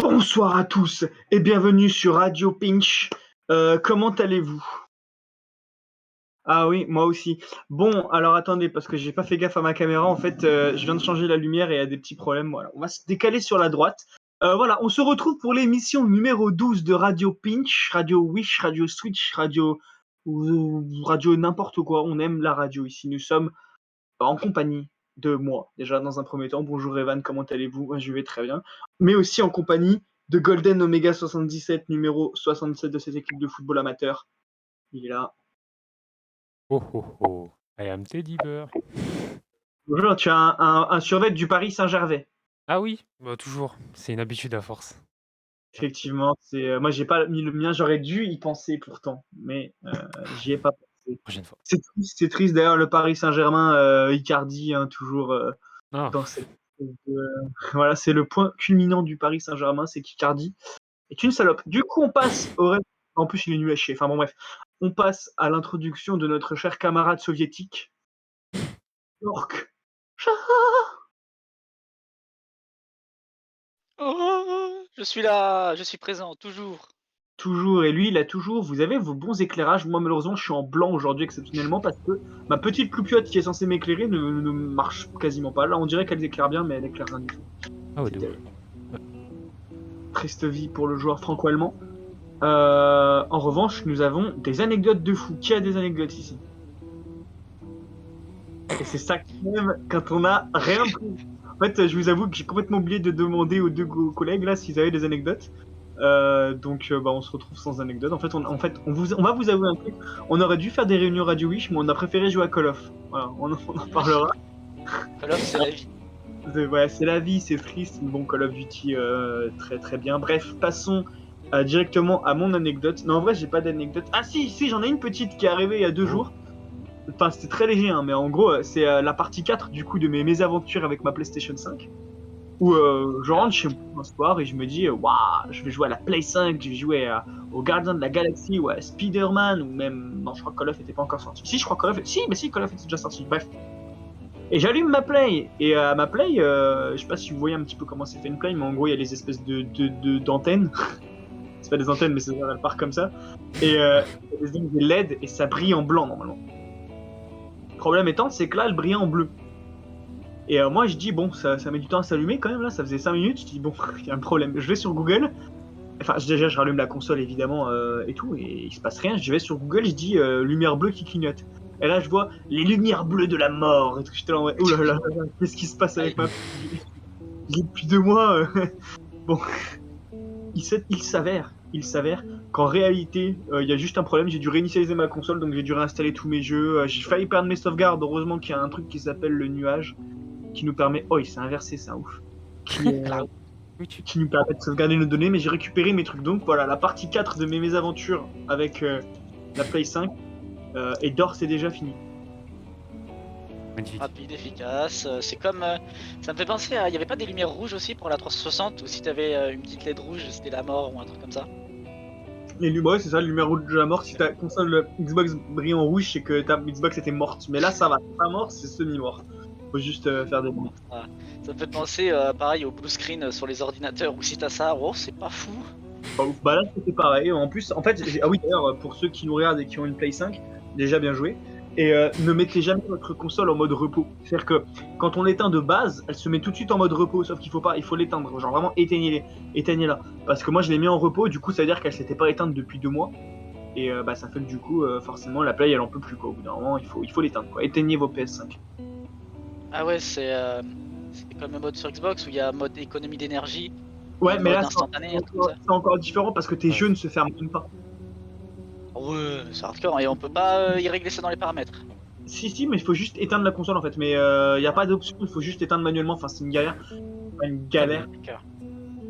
Bonsoir à tous et bienvenue sur Radio Pinch. Comment allez-vous? Ah oui, moi aussi. Bon, alors attendez, parce que j'ai pas fait gaffe à ma caméra. En fait, je viens de changer la lumière et il y a des petits problèmes. Voilà, on va se décaler sur la droite. Voilà, on se retrouve pour l'émission numéro 12 de Radio Pinch, Radio Wish, Radio Switch, Radio Radio n'importe quoi. On aime la radio ici. Nous sommes en compagnie de moi, déjà dans un premier temps. Bonjour Evan, comment allez-vous? Moi, je vais très bien. Mais aussi en compagnie de Golden Omega 77, numéro 67 de cette équipe de football amateur. Il est là. Oh oh oh, I am Teddy Bear. Bonjour, tu as un survêt du Paris Saint-Gervais. Ah oui, bah toujours, c'est une habitude à force. Effectivement, moi j'ai pas mis le mien, j'aurais dû y penser pourtant, mais j'y ai pas pensé. Prochaine fois. C'est triste d'ailleurs le Paris Saint-Germain, Icardi, hein, toujours Ah, dans cette voilà, c'est le point culminant du Paris Saint-Germain, c'est qu'Icardi est une salope. Du coup, on passe au reste. En plus, il est nul à chier. Enfin bon, bref. On passe à l'introduction de notre cher camarade soviétique, York. Oh, je suis là, je suis présent, toujours. Toujours, et lui, il a toujours. Vous avez vos bons éclairages. Moi, malheureusement, je suis en blanc aujourd'hui, exceptionnellement, parce que ma petite loupiote qui est censée m'éclairer ne marche quasiment pas. Là, on dirait qu'elle éclaire bien, mais elle éclaire rien du tout. ah ouais, C'est de ouf. triste vie pour le joueur franco-allemand. En revanche, nous avons des anecdotes de fou. Qui a des anecdotes ici? Et c'est ça qu'on aime quand on a rien pris. En fait, je vous avoue que j'ai complètement oublié de demander aux deux collègues là s'ils avaient des anecdotes. Donc, on se retrouve sans anecdote. En fait, on va vous avouer un truc. On aurait dû faire des réunions Radio Wish, mais on a préféré jouer à Call of. Voilà, on en parlera. Call of, c'est la vie. Ouais, c'est la vie, c'est triste. Bon, Call of Duty, très très bien. Bref, passons directement à mon anecdote. Non, en vrai, j'ai pas d'anecdote. Ah si, j'en ai une petite qui est arrivée il y a 2 jours. Enfin, c'était très léger, hein, mais en gros, c'est la partie 4 du coup de mes mésaventures avec ma PlayStation 5. Où je rentre chez moi un soir et je me dis, waouh, je vais jouer à la Play 5, je vais jouer aux Gardiens de la Galaxie ou à Spider-Man, ou même. Non, je crois que Call of était pas encore sorti. Si, je crois que Call of. Si, mais si, Call of était déjà sorti. Bref. Et j'allume ma Play. Et à ma Play, je sais pas si vous voyez un petit peu comment c'est fait une Play, mais en gros, il y a les espèces d'antennes. C'est pas des antennes, mais c'est ça, elle part comme ça. Et il y a des LED et ça brille en blanc normalement. Le problème étant, c'est que là, elle brille en bleu. Et moi, je dis, bon, ça met du temps à s'allumer quand même, là, ça faisait 5 minutes. Je dis, bon, il y a un problème. Je vais sur Google. Enfin, déjà, je rallume la console, évidemment, et tout, et il se passe rien. Je vais sur Google, je dis, lumière bleue qui clignote. Et là, je vois les lumières bleues de la mort. Et tout, j'étais là en mode, oh là là, qu'est-ce qui se passe avec ma. J'ai depuis 2 mois. Bon, il s'avère qu'en réalité, il y a juste un problème. J'ai dû réinitialiser ma console, donc j'ai dû réinstaller tous mes jeux. J'ai failli perdre mes sauvegardes. Heureusement qu'il y a un truc qui s'appelle le nuage, qui nous permet. Oh, il s'est inversé, c'est un ouf. Qui nous permet de sauvegarder nos données, mais j'ai récupéré mes trucs. Donc voilà, la partie 4 de mes mésaventures avec la Play 5 est d'ores et déjà finie. Magnifique. Rapide, efficace. C'est comme. Ça me fait penser à. Il y avait pas des lumières rouges aussi pour la 360 ou si t'avais une petite LED rouge, c'était la mort ou un truc comme ça. Ouais, c'est ça, le numéro de la mort. Si ta console Xbox brille en rouge, c'est que ta Xbox était morte. Mais là, ça va. C'est pas mort, c'est semi-mort. Faut juste faire des. Ça me fait penser pareil au blue screen sur les ordinateurs où si t'as ça, oh, c'est pas fou. Pas ouf. Bah là, c'était pareil. En plus, en fait, ah oui, d'ailleurs, pour ceux qui nous regardent et qui ont une Play 5, déjà bien joué. Et ne mettez jamais votre console en mode repos. C'est-à-dire que quand on l'éteint de base, elle se met tout de suite en mode repos. Sauf qu'il faut pas, il faut l'éteindre. Genre vraiment éteignez-la. Parce que moi, je l'ai mis en repos. Du coup, ça veut dire qu'elle s'était pas éteinte depuis 2 mois. Et ça fait que du coup, forcément, la Play, elle en peut plus quoi. Au bout d'un moment, il faut l'éteindre quoi. Éteignez vos PS5. Ah ouais, c'est comme le mode sur Xbox où il y a mode économie d'énergie. Ouais, mais là, instantané, c'est encore différent parce que tes jeux ne se ferment même pas. Ouais, c'est hardcore et on peut pas y régler ça dans les paramètres. Si, mais il faut juste éteindre la console en fait. Mais il n'y a pas d'option, il faut juste éteindre manuellement. Enfin, c'est une galère. Pas une galère.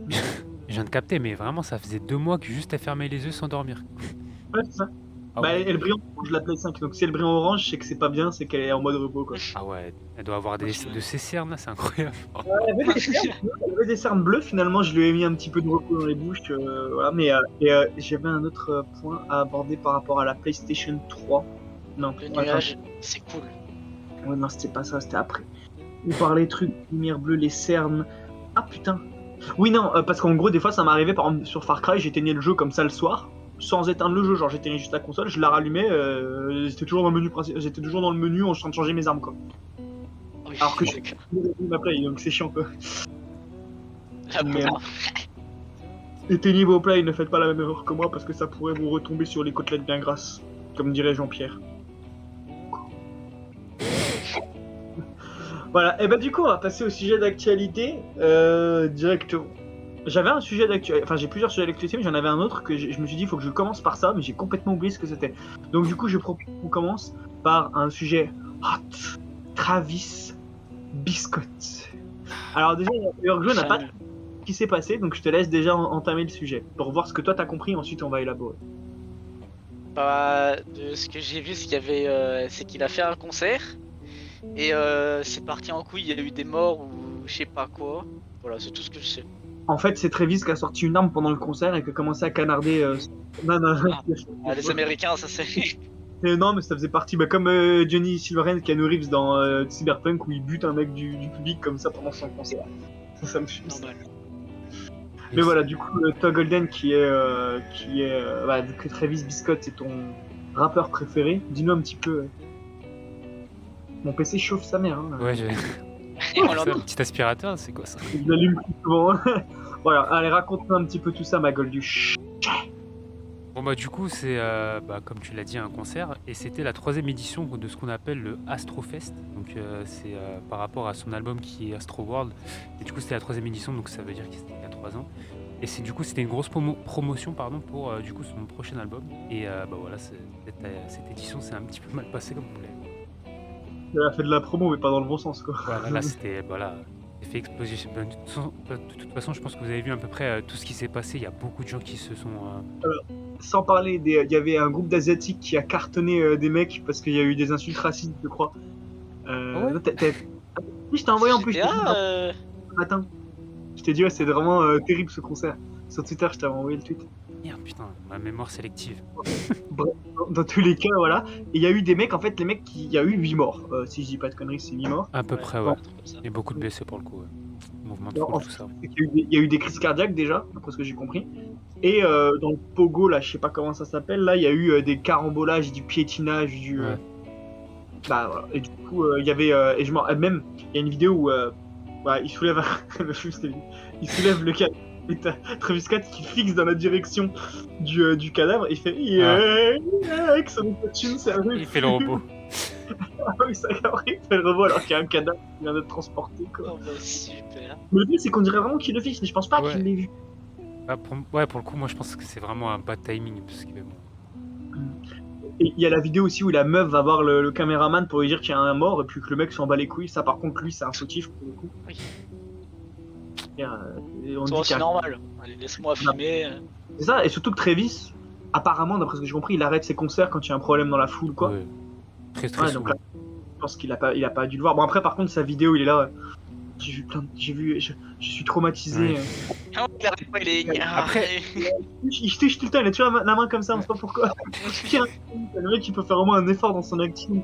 Je viens de capter, mais vraiment, ça faisait 2 mois que juste à fermer les yeux sans dormir. Ouais, c'est ça. Ah bah, ouais. elle brille en orange la Play 5. Donc si elle brille en orange, c'est que c'est pas bien, c'est qu'elle est en mode repos quoi. Ah ouais, elle doit avoir de ces cernes là, c'est incroyable. Elle avait des cernes bleues finalement, je lui ai mis un petit peu de repos dans les bouches. Voilà, mais j'avais un autre point à aborder par rapport à la PlayStation 3. Non, le nuage, c'est cool. Ouais, non, c'était pas ça, c'était après. Vous parlez trucs, lumière bleue, les cernes. Ah putain, Oui, non, parce qu'en gros, des fois, ça m'arrivait, par exemple, sur Far Cry, j'éteignais le jeu comme ça le soir, sans éteindre le jeu, genre j'éteignais juste la console, je la rallumais, j'étais toujours dans le menu j'étais toujours dans le menu en train de changer mes armes, quoi. Oui, Alors que je d'accord. ma play, donc c'est chiant, quoi. Ah, Mais, bon. éteignez vos plays, ne faites pas la même erreur que moi, parce que ça pourrait vous retomber sur les côtelettes bien grasses, comme dirait Jean-Pierre. Voilà, et bah du coup, on va passer au sujet d'actualité, directement. J'avais un sujet d'actualité, enfin j'ai plusieurs sujets d'actualité, mais j'en avais un autre que je me suis dit, il faut que je commence par ça, mais j'ai complètement oublié ce que c'était. Donc du coup, je propose qu'on commence par un sujet hot, Travis Biscott. Alors déjà, le jeu n'a pas ce qui s'est passé, donc je te laisse déjà entamer le sujet, pour voir ce que toi t'as compris, ensuite on va élaborer. Bah, de ce que j'ai vu, ce qu'il y avait, c'est qu'il a fait un concert et c'est parti en couille. Il y a eu des morts ou je sais pas quoi. Voilà, c'est tout ce que je sais. En fait, c'est Travis qui a sorti une arme pendant le concert et qui a commencé à canarder... Non, non, Ah, les Américains, ça c'est. non, mais ça faisait partie, bah, comme Johnny Silverhand, Keanu Reeves dans Cyberpunk, où il bute un mec du public comme ça pendant son concert. Ça me fait Normal. Mais voilà, du coup, toi Golden, qui est, bah, vu que Travis Biscott c'est ton rappeur préféré, dis-nous un petit peu. Mon PC chauffe sa mère. Hein. Ouais, j'ai Et on un l'entend. petit aspirateur, c'est quoi ça? Il l'allume plus souvent. Voilà, allez, raconte-nous un petit peu tout ça, ma Golduche. Bon bah du coup c'est bah, comme tu l'as dit un concert et c'était la 3e édition de ce qu'on appelle le Astrofest. Donc c'est par rapport à son album qui est Astro World et du coup c'était la 3e édition donc ça veut dire que c'était il y a 3 ans. Et c'est du coup c'était une grosse promotion pardon pour du coup son prochain album et bah voilà cette édition s'est un petit peu mal passée comme vous l'avez. Il a fait de la promo, mais pas dans le bon sens, quoi. Voilà là c'était voilà effet explosion. De toute façon je pense que vous avez vu à peu près tout ce qui s'est passé. Il y a beaucoup de gens qui se sont Sans parler des. Il y avait un groupe d'Asiatiques qui a cartonné des mecs parce qu'il y a eu des insultes racistes, je crois. Ah ouais Oui, je t'ai envoyé en plus. GTA, Ce matin. Je t'ai dit, ouais, c'est vraiment terrible ce concert. Sur Twitter, je t'avais envoyé le tweet. merde putain ma mémoire sélective. Bref, dans tous les cas, voilà. Et il y a eu des mecs, en fait, les mecs, il y a eu 8 morts. Si je dis pas de conneries, c'est 8 morts. À peu près un ouais. truc comme ça. Il y a beaucoup de blessés pour le coup. Ouais. Mouvement de Alors, foule, en tout ça. Il y a eu des crises cardiaques déjà, d'après ce que j'ai compris. Et dans le Pogo, là, je sais pas comment ça s'appelle, là, il y a eu des carambolages, du piétinage, du. Ouais. Bah voilà. Et du coup, il y avait. Et je même, il y a une vidéo où. Il soulève. Il soulève le cadavre. Et t'as Travis Scott qui fixe dans la direction du cadavre et il fait. Avec son thune, sérieux. Il fait le robot. Oui, ça il fait le robot alors qu'il y a un cadavre qui vient d'être transporté, quoi. Oh bah super. Mais le pire, c'est qu'on dirait vraiment qu'il le fixe, mais je pense pas Ouais. qu'il l'ait vu. Ah, pour le coup, moi je pense que c'est vraiment un bad timing. Parce que, bon. Et il y a la vidéo aussi où la meuf va voir le caméraman pour lui dire qu'il y a un mort et puis que le mec s'en bat les couilles. Ça, par contre, lui, c'est un fautif pour le coup. Oui. Et on C'est dit aussi qu'il y a- normal. Allez, laisse-moi filmer. C'est ça, et surtout que Travis, apparemment, d'après ce que j'ai compris, il arrête ses concerts quand il y a un problème dans la foule, quoi. Ouais. Très Ouais, souvent. donc là, je pense qu'il a pas dû le voir. Bon, après, par contre, sa vidéo, il est là. Je suis traumatisé. Ouais. Non, il arrête pas, il est. Après- Il se touche tout le temps, il a toujours la main comme ça, on sait pas pourquoi. Pire, le mec, il peut faire vraiment un effort dans son acting.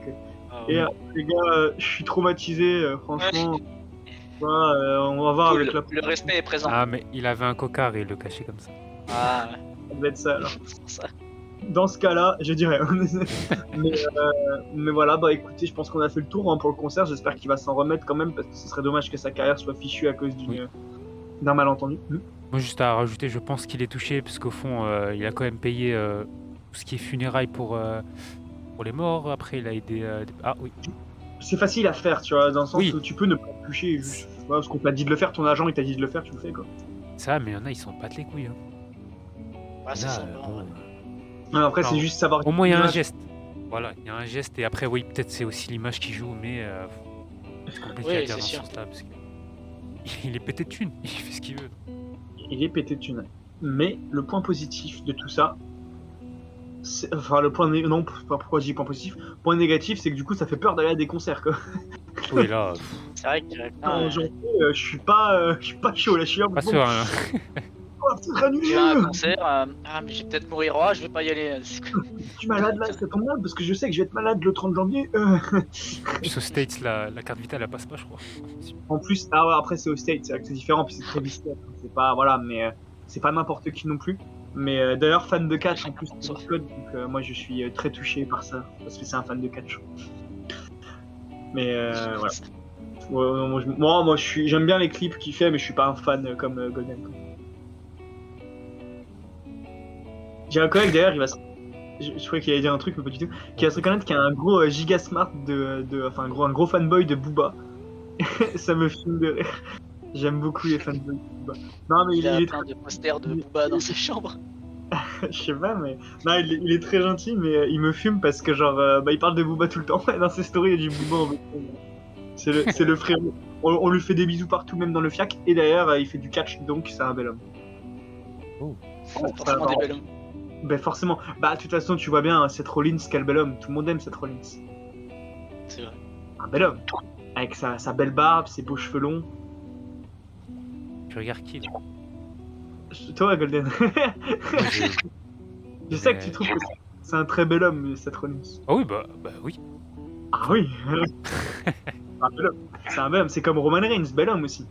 Ah, Et les gars, je suis traumatisé, franchement. Voilà, on va voir cool. avec la Le respect est présent. Ah, mais il avait un cocard et il le cachait comme ça. Ah, ça va être ça alors. c'est pour ça. Dans ce cas-là, je dirais. mais voilà, bah écoutez, je pense qu'on a fait le tour hein, pour le concert. J'espère qu'il va s'en remettre quand même parce que ce serait dommage que sa carrière soit fichue à cause Oui. d'un malentendu. Moi, juste à rajouter, je pense qu'il est touché parce qu'au fond, il a quand même payé tout ce qui est funérailles pour les morts. Après, il a aidé. Ah oui. C'est facile à faire, tu vois, dans le sens Oui. où tu peux ne pas te toucher. Juste, tu vois, parce qu'on t'a dit de le faire, ton agent il t'a dit de le faire, tu le fais quoi. Ça, mais il y en a, ils s'en battent les couilles. Hein. Ouais, c'est Là, ça. bon, Non, après, Non. c'est juste savoir. au moins, il y a un geste. Voilà, il y a un geste. Et après, oui, peut-être c'est aussi l'image qui joue, mais c'est compliqué Oui, à dire c'est dans ce sûr. sens-là. Parce que il est pété de thunes. Il fait ce qu'il veut. Il est pété de thunes. Mais le point positif de tout ça, enfin le point non, pas pourquoi je dis point positif. Point négatif, c'est que du coup, ça fait peur d'aller à des concerts quoi. Oui, là, C'est vrai que. Je suis pas chaud là, je suis un pas peu sûr. Hein. Oh, c'est annulé. Tu vas à un concert, ah mais je vais peut-être mourir, oh, je vais pas y aller. Je suis malade là, ça tombe mal parce que je sais que je vais être malade le 30 janvier. Puis aux States, la carte vitale, elle passe pas, je crois. En plus, ah ouais, après c'est au State, c'est vrai que c'est différent, puis c'est très visqué. C'est pas, voilà, mais c'est pas n'importe qui non plus. Mais d'ailleurs, fan de catch en plus, c'est Discord, donc moi je suis très touché par ça, parce que c'est un fan de catch. Mais voilà. Ouais, moi, j'aime bien les clips qu'il fait, mais je suis pas un fan comme Golden. J'ai un collègue d'ailleurs, je croyais qu'il allait dire un truc, mais pas du tout, qui va se reconnaître qu'il y a un gros giga smart enfin un gros fanboy de Booba. Ça me filme de rire. J'aime beaucoup les fanboys de Booba. Non, mais Il a est plein de posters de Booba dans sa chambre. je sais pas, mais non, il est très gentil, mais il me fume parce que genre, il parle de Booba tout le temps. Dans ses stories, il y a du Booba en background. C'est le frère. On lui fait des bisous partout, même dans le fiac. Et d'ailleurs, il fait du catch, donc c'est un bel homme. Forcément des belles hommes. Ben forcément. Bah de toute façon, tu vois bien, Seth Rollins, quel bel homme. Tout le monde aime Seth Rollins. C'est vrai. Un bel homme. Avec sa belle barbe, ses beaux cheveux longs. Tu regardes qui là Toi, Golden. Moi, Je sais que tu trouves que c'est un très bel homme, Seth Rollins. Ah oui, bah oui. Ah oui. Un bel homme. C'est un bel homme. C'est comme Roman Reigns, bel homme aussi.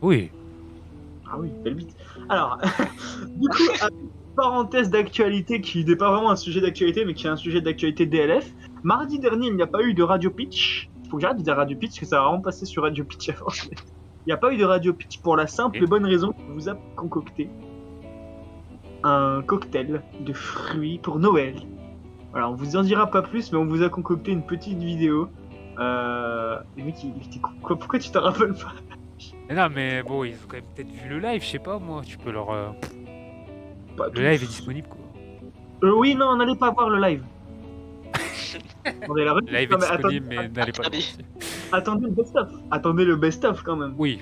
Oui. Ah oui, belle bite. Alors, du coup, parenthèse d'actualité qui n'est pas vraiment un sujet d'actualité, mais qui est un sujet d'actualité DLF. Mardi dernier, il n'y a pas eu de Radio Pitch. Il faut que j'arrête de dire Radio Pitch, parce que ça va vraiment passer sur Radio Pitch avant. Il n'y a pas eu de Radio Pitch pour la simple et bonne raison qu'on vous a concocté un cocktail de fruits pour Noël. Voilà, on vous en dira pas plus, mais on vous a concocté une petite vidéo. Le mec, il était quoi? Pourquoi tu t'en rappelles pas? Mais non, mais bon, ils ont quand même peut-être vu le live, je sais pas moi. Tu peux leur. Pas Le tout. live est disponible quoi. Oui, non, n'allez pas voir le live. Attendez, Le live est disponible, mais n'allez pas. Attendez le best-of. Attendez le best-of quand même. Oui.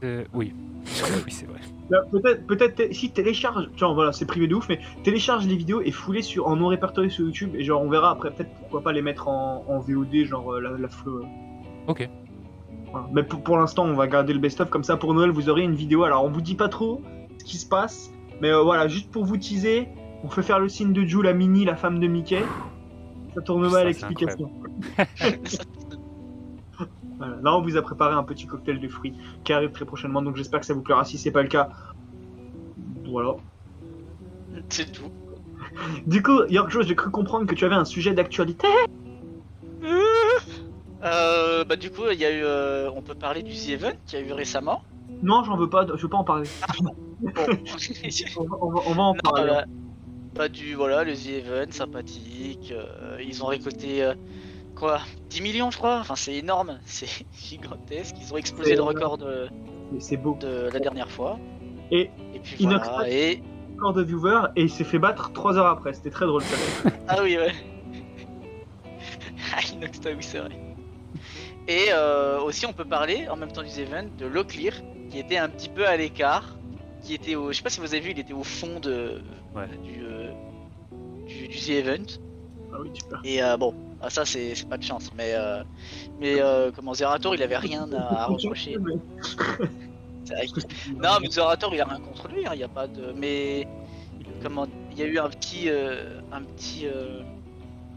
Oui. Oui, c'est vrai. Là, peut-être si télécharge, genre voilà, c'est privé de ouf, mais télécharge les vidéos et fout-les en non répertorié sur YouTube et genre on verra après peut-être pourquoi pas les mettre en VOD, genre la flow. Ok. Voilà. Mais pour l'instant, on va garder le best-of comme ça pour Noël. Vous aurez une vidéo. Alors on vous dit pas trop ce qui se passe, mais voilà, juste pour vous teaser, on fait faire le signe de Ju, la Mini, la femme de Mickey. Ça tourne mal à l'explication. Voilà. Là, on vous a préparé un petit cocktail de fruits qui arrive très prochainement, donc j'espère que ça vous plaira. Si c'est pas le cas, voilà. C'est tout. Du coup, Yorkjo, j'ai cru comprendre que tu avais un sujet d'actualité. Bah du coup, il y a eu, on peut parler du The Event qu'il y a eu récemment. Non, j'en veux pas, je veux pas en parler. Bon. On va en Non, parler. voilà, le The Event, sympathique. Ils ont récolté quoi 10 millions, je crois. Enfin, c'est énorme, c'est gigantesque. Ils ont explosé le record C'est beau. de la dernière fois. Et puis Inox voilà. Et record de viewers et il s'est fait battre 3 heures après. C'était très drôle ça. ah oui, ouais. Ah, Inoxta, oui, c'est vrai. Et aussi, on peut parler en même temps du The Event de Locklear qui était un petit peu à l'écart. Qui était au, je sais pas si vous avez vu, il était au fond du The Event. Ah oui, super. Et bon, ça c'est pas de chance, mais comment Zerator, il avait rien à reprocher. C'est vrai que- Non, mais Zerator, il a rien contre lui, il y a pas de. Mais comment, il y a eu un petit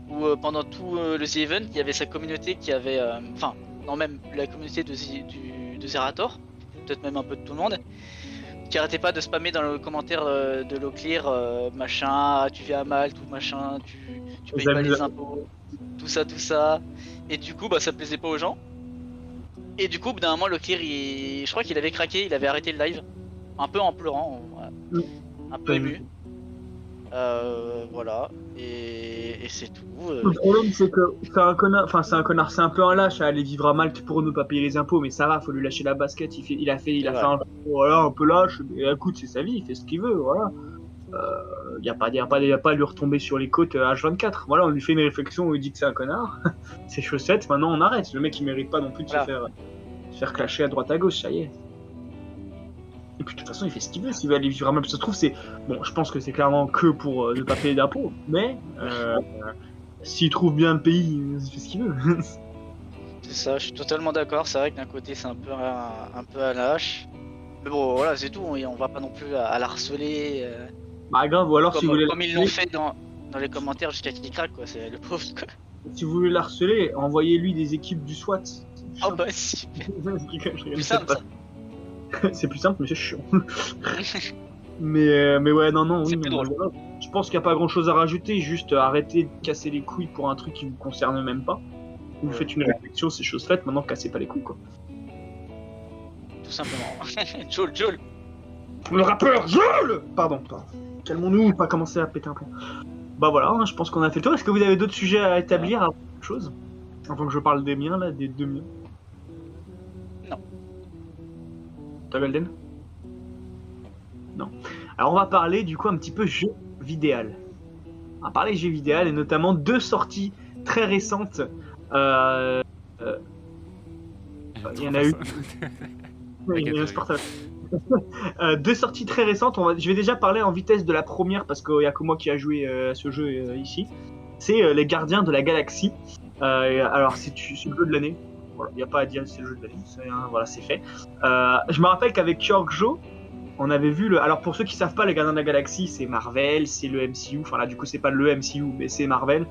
où pendant tout le The Event, il y avait sa communauté qui avait, enfin, non même la communauté de Zerator, peut-être même un peu de tout le monde, qui arrêtait pas de spammer dans le commentaire de Locklear, machin, tu vis à Malte ou machin, tu payes pas les impôts, tout ça. Et du coup, bah ça plaisait pas aux gens. Et du coup, d'un moment, Locklear, je crois qu'il avait craqué, il avait arrêté le live, un peu en pleurant, un peu ému. Voilà, et c'est tout. Le problème, c'est que c'est un connard, c'est un peu un lâche à aller vivre à Malte pour ne pas payer les impôts, mais ça va, faut lui lâcher la basket. Il a fait un peu lâche, mais écoute, c'est sa vie, il fait ce qu'il veut, voilà. Y a pas à lui retomber sur les côtes H24. Voilà, on lui fait une réflexion, on lui dit que c'est un connard. Ses chaussettes, maintenant on arrête. Le mec, il mérite pas non plus de se faire clasher à droite à gauche, ça y est. Et puis de toute façon, il fait ce qu'il veut. S'il veut aller vivre à Malte, ça se trouve, c'est. Bon, je pense que c'est clairement que pour ne pas payer d'impôts, mais s'il trouve bien le pays, il fait ce qu'il veut. C'est ça, je suis totalement d'accord. C'est vrai que d'un côté, c'est un peu à lâche. Mais bon, voilà, c'est tout. On va pas non plus à l'harceler Bah grave, ou alors si vous voulez comme ils l'ont l'harceler, fait dans les commentaires jusqu'à qu'il craque, quoi. C'est le pauvre, quoi. si vous voulez l'harceler, envoyez-lui des équipes du SWAT. Ah bah, super. Je rigole, Plus simple, ça. c'est plus simple, mais c'est chiant. Mais ouais, non, C'est oui, plus non, drôle. voilà. Je pense qu'il n'y a pas grand chose à rajouter, juste arrêtez de casser les couilles pour un truc qui vous concerne même pas. Vous Ouais. faites une réflexion, c'est chose faite, maintenant cassez pas les couilles quoi. Tout simplement. Joel. Le rappeur, Jules. Pardon. Calmons-nous, pas commencer à péter un plomb. Bah voilà, hein, je pense qu'on a fait le tour. Est-ce que vous avez d'autres sujets à établir avant autre chose avant que je parle des miens là, des 2 miens? Non. Toi Golden? Non. Alors on va parler du coup un petit peu jeux vidéo. On va parler jeux vidéo et notamment 2 sorties très récentes. Euh, il y en a eu. Oui, il y a un sport à- 2 sorties très récentes. Je vais déjà parler en vitesse de la première parce qu'il n'y a que moi qui a joué à ce jeu ici. C'est Les Gardiens de la Galaxie. Alors c'est le jeu de l'année. Voilà, il n'y a pas à dire, c'est le jeu de l'année. Voilà, c'est fait. Je me rappelle qu'avec Kyorkjo, on avait vu le. Alors pour ceux qui savent pas, les Gardiens de la Galaxie, c'est Marvel, c'est le MCU. Enfin là, du coup, c'est pas le MCU, mais c'est Marvel.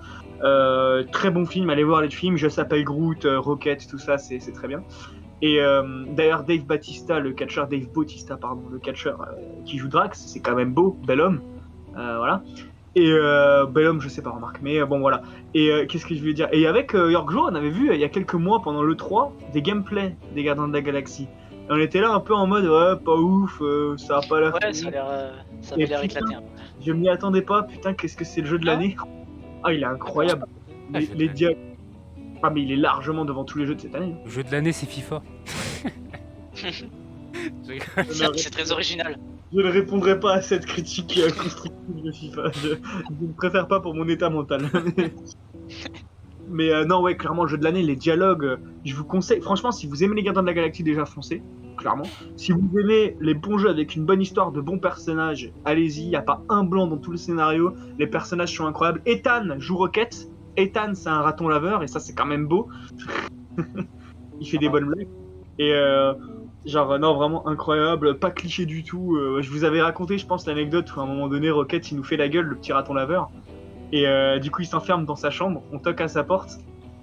Très bon film. Allez voir les films. Je s'appelle Groot, Rocket, tout ça, c'est très bien. Et d'ailleurs, Dave Bautista, le catcheur, le catcheur qui joue Drax, c'est quand même beau, bel homme. Voilà. Et bel homme, je sais pas, remarque. Mais bon, voilà. Et qu'est-ce que je voulais dire? Et avec Yorkjo, on avait vu il y a quelques mois pendant l'E3 des gameplays des Gardiens de la Galaxie. Et on était là un peu en mode ouais, pas ouf, ça a pas l'air. Ouais, ça avait l'air éclaté un peu. Je m'y attendais pas, putain, qu'est-ce que c'est le jeu de l'année? Ah, il est incroyable. Ah, Les dialogues. Ah, mais il est largement devant tous les jeux de cette année. Le jeu de l'année, c'est FIFA. Je rigole. C'est très original. Je ne répondrai pas à cette critique constructive de FIFA. Je ne préfère pas pour mon état mental. Mais non, ouais, clairement, le jeu de l'année, les dialogues, je vous conseille. Franchement, si vous aimez les Gardiens de la Galaxie, déjà foncez, clairement. Si vous aimez les bons jeux avec une bonne histoire, de bons personnages, allez-y. Il n'y a pas un blanc dans tout le scénario. Les personnages sont incroyables. Ethan joue Rocket. Ethan, c'est un raton laveur, et ça, c'est quand même beau. Il fait des bonnes blagues. Et genre, non, vraiment incroyable, pas cliché du tout. Je vous avais raconté, je pense, l'anecdote où à un moment donné, Rocket, il nous fait la gueule, le petit raton laveur. Et du coup, il s'enferme dans sa chambre, on toque à sa porte,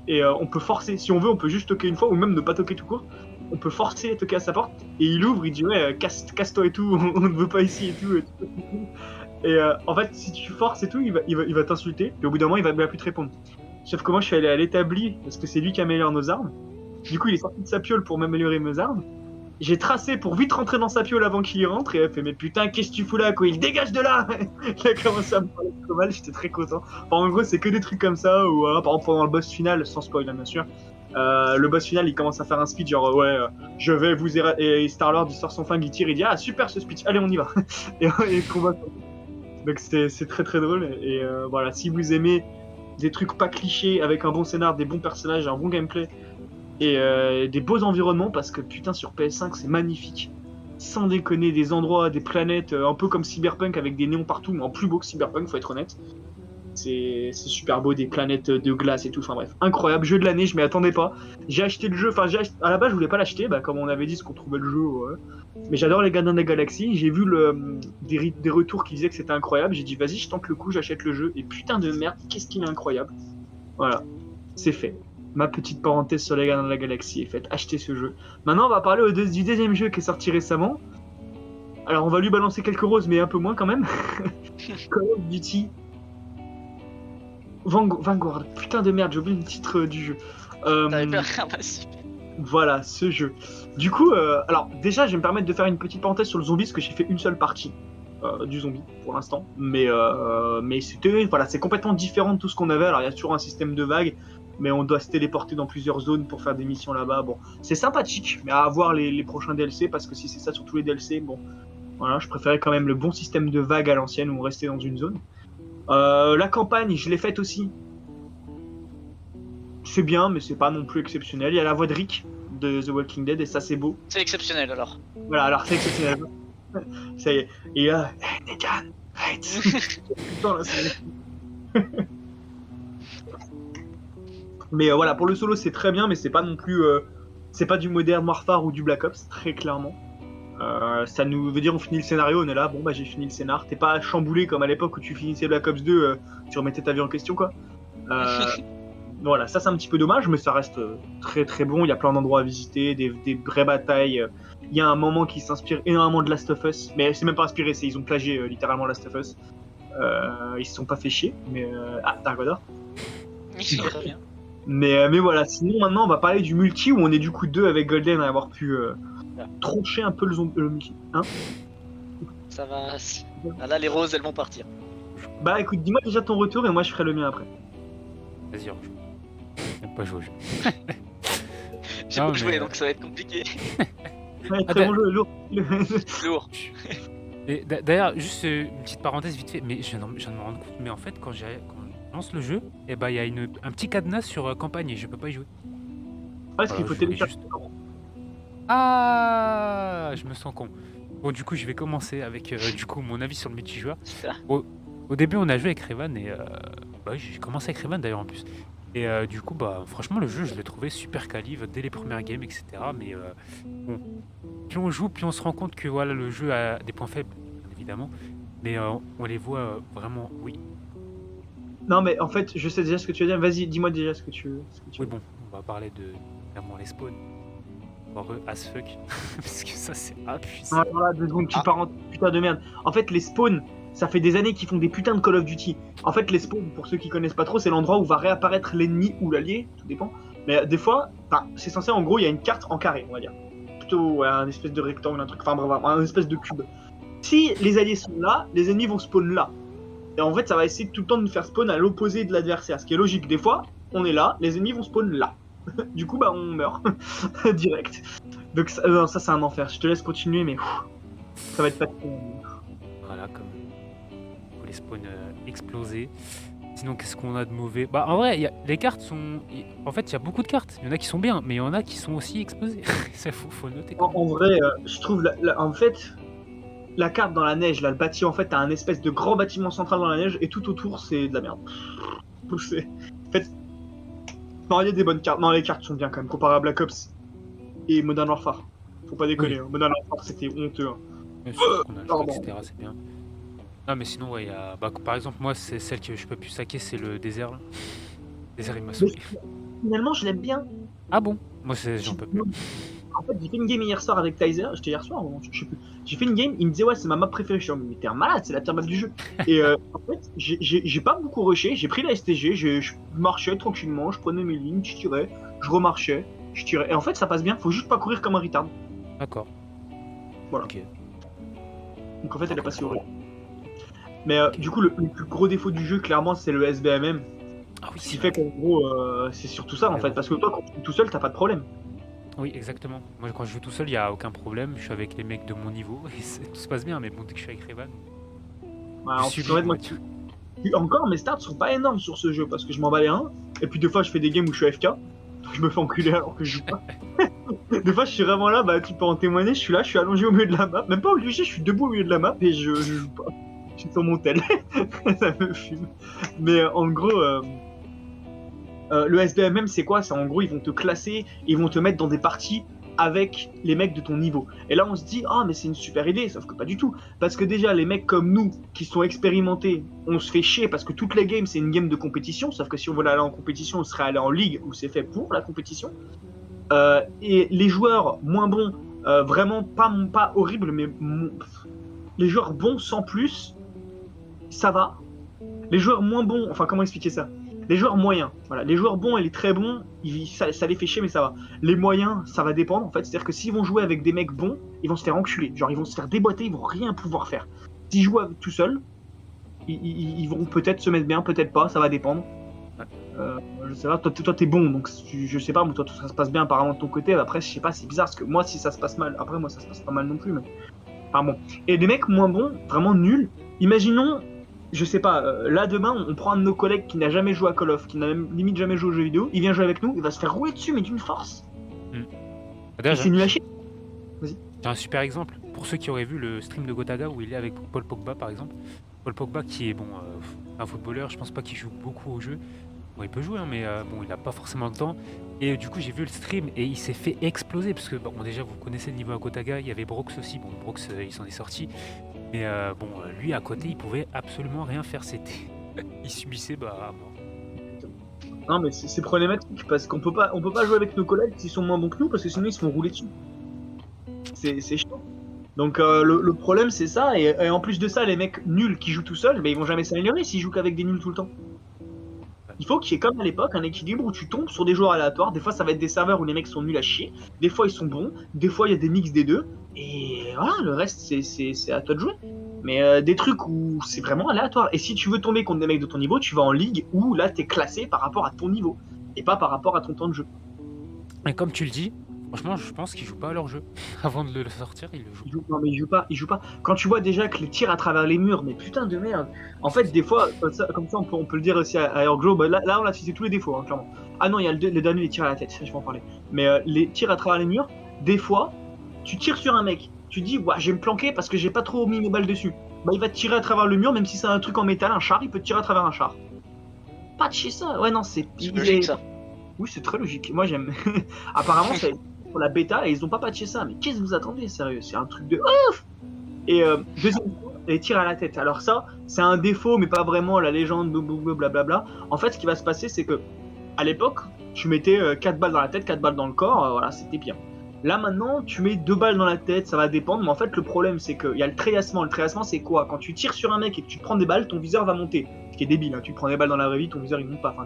et on peut forcer, si on veut, on peut juste toquer une fois, ou même ne pas toquer tout court. On peut forcer à toquer à sa porte, et il ouvre, il dit ouais, casse-toi et tout, on ne veut pas ici et tout. Et en fait, si tu forces et tout, il va t'insulter, et au bout d'un moment, il va plus te répondre. Sauf que moi, je suis allé à l'établi, parce que c'est lui qui améliore nos armes. Du coup, il est sorti de sa piole pour m'améliorer mes armes. J'ai tracé pour vite rentrer dans sa piole avant qu'il y rentre, et elle fait mais putain, qu'est-ce que tu fous là quoi? Il dégage de là. Il a commencé à me parler trop mal, j'étais très content. Enfin, en gros, c'est que des trucs comme ça, ou par exemple pendant le boss final, sans spoil bien sûr, le boss final il commence à faire un speech genre ouais, je vais vous et Star-Lord il sort son flingue, il tire, il dit ah super ce speech, allez on y va. et le combat. Donc c'est très très drôle, et voilà, si vous aimez des trucs pas clichés, avec un bon scénar, des bons personnages, un bon gameplay, et des beaux environnements, parce que putain sur PS5 c'est magnifique, sans déconner, des endroits, des planètes un peu comme Cyberpunk avec des néons partout, mais en plus beau que Cyberpunk, faut être honnête. C'est super beau, des planètes de glace et tout, enfin bref, incroyable, jeu de l'année, je m'y attendais pas. J'ai acheté le jeu, enfin à la base je voulais pas l'acheter, bah, comme on avait dit, ce qu'on trouvait le jeu, ouais. Mais j'adore les Gardiens de la Galaxie, j'ai vu des retours qui disaient que c'était incroyable, j'ai dit vas-y je tente le coup, j'achète le jeu, et putain de merde, qu'est-ce qu'il est incroyable. Voilà, c'est fait. Ma petite parenthèse sur les Gardiens de la Galaxie est faite. Achetez ce jeu. Maintenant, on va parler du deuxième jeu qui est sorti récemment. Alors, on va lui balancer quelques roses, mais un peu moins quand même. Call of Duty Vanguard. Putain de merde, j'ai oublié le titre du jeu. T'avais peur. Ah bah, super. Voilà, ce jeu. Du coup, alors déjà, je vais me permettre de faire une petite parenthèse sur le zombie, parce que j'ai fait une seule partie du zombie pour l'instant. Mais c'était, voilà, c'est complètement différent de tout ce qu'on avait. Alors, il y a toujours un système de vagues, mais on doit se téléporter dans plusieurs zones pour faire des missions là-bas. Bon, c'est sympathique, mais à voir les prochains DLC, parce que si c'est ça sur tous les DLC, bon, voilà, je préférais quand même le bon système de vagues à l'ancienne où on restait dans une zone. La campagne, je l'ai faite aussi. C'est bien, mais c'est pas non plus exceptionnel. Il y a la voix de Rick de The Walking Dead, et ça, c'est beau. C'est exceptionnel alors. Voilà, alors c'est exceptionnel. Ça y est. Et là, hey, Negan, arrête. Putain, là, mais voilà, pour le solo, c'est très bien, mais c'est pas non plus. C'est pas du Modern Warfare ou du Black Ops, très clairement. Ça nous veut dire on finit le scénario, on est là, bon bah j'ai fini le scénar. T'es pas chamboulé comme à l'époque où tu finissais Black Ops 2, tu remettais ta vie en question quoi. Euh, voilà, ça c'est un petit peu dommage, mais ça reste très très bon. Il y a plein d'endroits à visiter, des vraies batailles. Il y a un moment qui s'inspire énormément de Last of Us, mais c'est même pas inspiré, ils ont plagié littéralement Last of Us. Ils se sont pas fait chier, mais Dark Vador. Très bien. Mais voilà, sinon maintenant on va parler du multi où on est du coup deux avec Golden à avoir pu troncher un peu le multi. Hein Ça va. Ah, là, les roses, elles vont partir. Bah écoute, dis-moi déjà ton retour et moi je ferai le mien après. Vas-y, Roche. J'aime pas jouer au jeu. J'ai Non, pas joué, mais, donc ça va être compliqué. Ouais, Ah, très bon jeu, lourd. Lourd. Et d'ailleurs, juste une petite parenthèse vite fait, mais je viens de me rendre compte, mais en fait, quand je lance le jeu, et bah il y a un petit cadenas sur campagne et je peux pas y jouer. Parce qu'il faut Je voulais télécharger. juste- Ah, je me sens con. Bon, du coup, je vais commencer avec du coup mon avis sur le multijoueur. C'est ça. Au début, on a joué avec Revan et bah, oui, j'ai commencé avec Revan d'ailleurs en plus. Et du coup, bah franchement, le jeu, je l'ai trouvé super quali dès les premières games, etc. Mais bon, plus on joue, plus on se rend compte que voilà, le jeu a des points faibles, bien évidemment. Mais on les voit vraiment, oui. Non mais en fait, je sais déjà ce que tu veux dire. Vas-y, dis-moi déjà ce que tu veux. Oui, bon, on va parler de évidemment les spawns. Heureux as fuck. Parce que ça, c'est puissant. Ouais, voilà, 2 secondes, tu pars en putain de merde. En fait, les spawns, ça fait des années qu'ils font des putains de Call of Duty. En fait, les spawns, pour ceux qui connaissent pas trop, c'est l'endroit où va réapparaître l'ennemi ou l'allié, tout dépend. Mais des fois, c'est censé, en gros, il y a une carte en carré, on va dire. Plutôt ouais, un espèce de rectangle, un truc, enfin bref, un espèce de cube. Si les alliés sont là, les ennemis vont spawn là. Et en fait, ça va essayer tout le temps de nous faire spawn à l'opposé de l'adversaire. Ce qui est logique. Des fois, on est là, les ennemis vont spawn là. Du coup, bah, on meurt direct. Donc, ça c'est un enfer. Je te laisse continuer, mais ça va être pas. Voilà, comme les spawns explosés. Sinon, qu'est-ce qu'on a de mauvais? Bah, en vrai, les cartes sont. En fait, il y a beaucoup de cartes. Il y en a qui sont bien, mais il y en a qui sont aussi explosées. Ça, faut noter. En vrai, je trouve, en fait, la carte dans la neige, là, le bâtiment, en fait, t'as un espèce de grand bâtiment central dans la neige et tout autour, c'est de la merde. En fait, non, il y a des bonnes cartes. Non, les cartes sont bien quand même, comparé à Black Ops et Modern Warfare. Faut pas déconner, hein. Modern Warfare, c'était honteux. Hein. Bien sûr qu'on a le choix, pardon. etc. C'est bien. Non, mais sinon, ouais, il y a. Bah, par exemple, moi, c'est celle que je peux plus saquer, c'est le désert. Là. Le désert, il m'a saoulé. Finalement, je l'aime bien. Ah bon? Moi, j'en peux plus. En fait, j'ai fait une game hier soir avec Tyser. J'étais hier soir, je sais plus. J'ai fait une game, il me disait, ouais, c'est ma map préférée. Je suis mais t'es un malade, c'est la pire map du jeu. Et en fait, j'ai pas beaucoup rushé. J'ai pris la STG, je marchais tranquillement, je prenais mes lignes, je tirais, je remarchais, je tirais. Et en fait, ça passe bien, faut juste pas courir comme un retard. D'accord. Voilà. Ok. Donc en fait, elle est pas si horrible. Mais du coup, le plus gros défaut du jeu, clairement, c'est le SBMM. Ah oui, Ce qui fait qu'en gros, c'est surtout ça en fait. Parce que toi, quand tu joues tout seul, t'as pas de problème. Oui, exactement. Moi, quand je joue tout seul, il n'y a aucun problème. Je suis avec les mecs de mon niveau et tout se passe bien. Mais bon, dès que je suis avec Revan, Ouais, en fait, moi, encore, mes stats sont pas énormes sur ce jeu parce que je m'en bats les reins. Et puis, des fois, je fais des games où je suis AFK. Donc, je me fais enculer alors que je joue pas. Des fois, je suis vraiment là, bah, tu peux en témoigner. Je suis là, je suis allongé au milieu de la map. Même pas obligé, je suis debout au milieu de la map et je joue pas. Je suis sur mon tel. Ça me fume. Mais en gros. Le SBMM, c'est quoi? C'est en gros, ils vont te classer, ils vont te mettre dans des parties avec les mecs de ton niveau. Et là, on se dit, ah, mais c'est une super idée, sauf que pas du tout. Parce que déjà, les mecs comme nous, qui sont expérimentés, on se fait chier parce que toutes les games, c'est une game de compétition. Sauf que si on voulait aller en compétition, on serait allé en ligue où c'est fait pour la compétition. Et les joueurs moins bons, vraiment pas horribles, mais les joueurs bons sans plus, ça va. Les joueurs moins bons, enfin, comment expliquer ça? Les joueurs moyens, voilà. Les joueurs bons et les très bons, ça les fait chier, mais ça va. Les moyens, ça va dépendre en fait. C'est-à-dire que s'ils vont jouer avec des mecs bons, ils vont se faire enculer. Genre, ils vont se faire déboîter, ils vont rien pouvoir faire. S'ils jouent tout seuls, ils vont peut-être se mettre bien, peut-être pas, ça va dépendre. Je sais pas, toi t'es bon, donc je sais pas, moi, toi ça se passe bien apparemment de ton côté. Après, je sais pas, c'est bizarre parce que moi, si ça se passe mal, après, moi ça se passe pas mal non plus. Mais... Enfin bon. Et des mecs moins bons, vraiment nuls, imaginons. Je sais pas, là demain on prend un de nos collègues qui n'a jamais joué à Call of, qui n'a même limite jamais joué aux jeux vidéo, il vient jouer avec nous, il va se faire rouler dessus mais d'une force. Et c'est nul à chier. Vas-y. J'ai un super exemple pour ceux qui auraient vu le stream de Gotaga où il est avec Paul Pogba par exemple. Paul Pogba qui est bon un footballeur, je pense pas qu'il joue beaucoup au jeu, Bon, il peut jouer, hein, mais bon, il a pas forcément le temps. Et du coup, j'ai vu le stream et il s'est fait exploser parce que bon, déjà, vous connaissez le niveau à Gotaga. Il y avait Brox aussi. Bon, Brox, il s'en est sorti. Mais bon, lui à côté, il pouvait absolument rien faire. C'était, il subissait à mort. Non, mais c'est problématique parce on peut pas jouer avec nos collègues s'ils sont moins bons que nous parce que sinon ils se font rouler dessus. C'est chiant. Donc le problème c'est ça, et en plus de ça, les mecs nuls qui jouent tout seuls, ils vont jamais s'améliorer s'ils jouent qu'avec des nuls tout le temps. Il faut qu'il y ait comme à l'époque un équilibre où tu tombes sur des joueurs aléatoires. Des fois ça va être des serveurs où les mecs sont nuls à chier, des fois ils sont bons, des fois il y a des mix des deux, et voilà, le reste c'est à toi de jouer. Mais des trucs où c'est vraiment aléatoire. Et si tu veux tomber contre des mecs de ton niveau, tu vas en ligue où là t'es classé par rapport à ton niveau, et pas par rapport à ton temps de jeu. Et comme tu le dis, franchement, je pense qu'ils jouent pas à leur jeu. Avant de le sortir, ils le jouent. Non mais il joue pas. Quand tu vois déjà que les tirs à travers les murs, mais putain de merde. En fait, des fois, comme ça on peut le dire aussi à Airglow, là on a cité tous les défauts, hein, clairement. Ah non, il y a le dernier, les tirs à la tête, je vais en parler. Mais les tirs à travers les murs, des fois, tu tires sur un mec, tu dis, ouais, je vais me planquer parce que j'ai pas trop mis mes balles dessus. Il va te tirer à travers le mur, même si c'est un truc en métal, un char, il peut te tirer à travers un char. Pas de chez ça, ouais, non, c'est logique ça. Oui, c'est très logique. Moi, j'aime. Apparemment, c'est pour la bêta et ils ont pas patché ça. Mais qu'est-ce que vous attendez, sérieux? C'est un truc de ouf! Et deuxième chose, les tirs à la tête. Alors, ça, c'est un défaut, mais pas vraiment la légende, blablabla. En fait, ce qui va se passer, c'est que à l'époque, tu mettais 4 balles dans la tête, 4 balles dans le corps, voilà, c'était bien. Là, maintenant, tu mets 2 balles dans la tête, ça va dépendre. Mais en fait, le problème, c'est qu'il y a le tréassement. Le tréassement, c'est quoi? Quand tu tires sur un mec et que tu te prends des balles, ton viseur va monter. Ce qui est débile, hein. Tu prends des balles dans la vraie vie, ton viseur il monte pas. Enfin,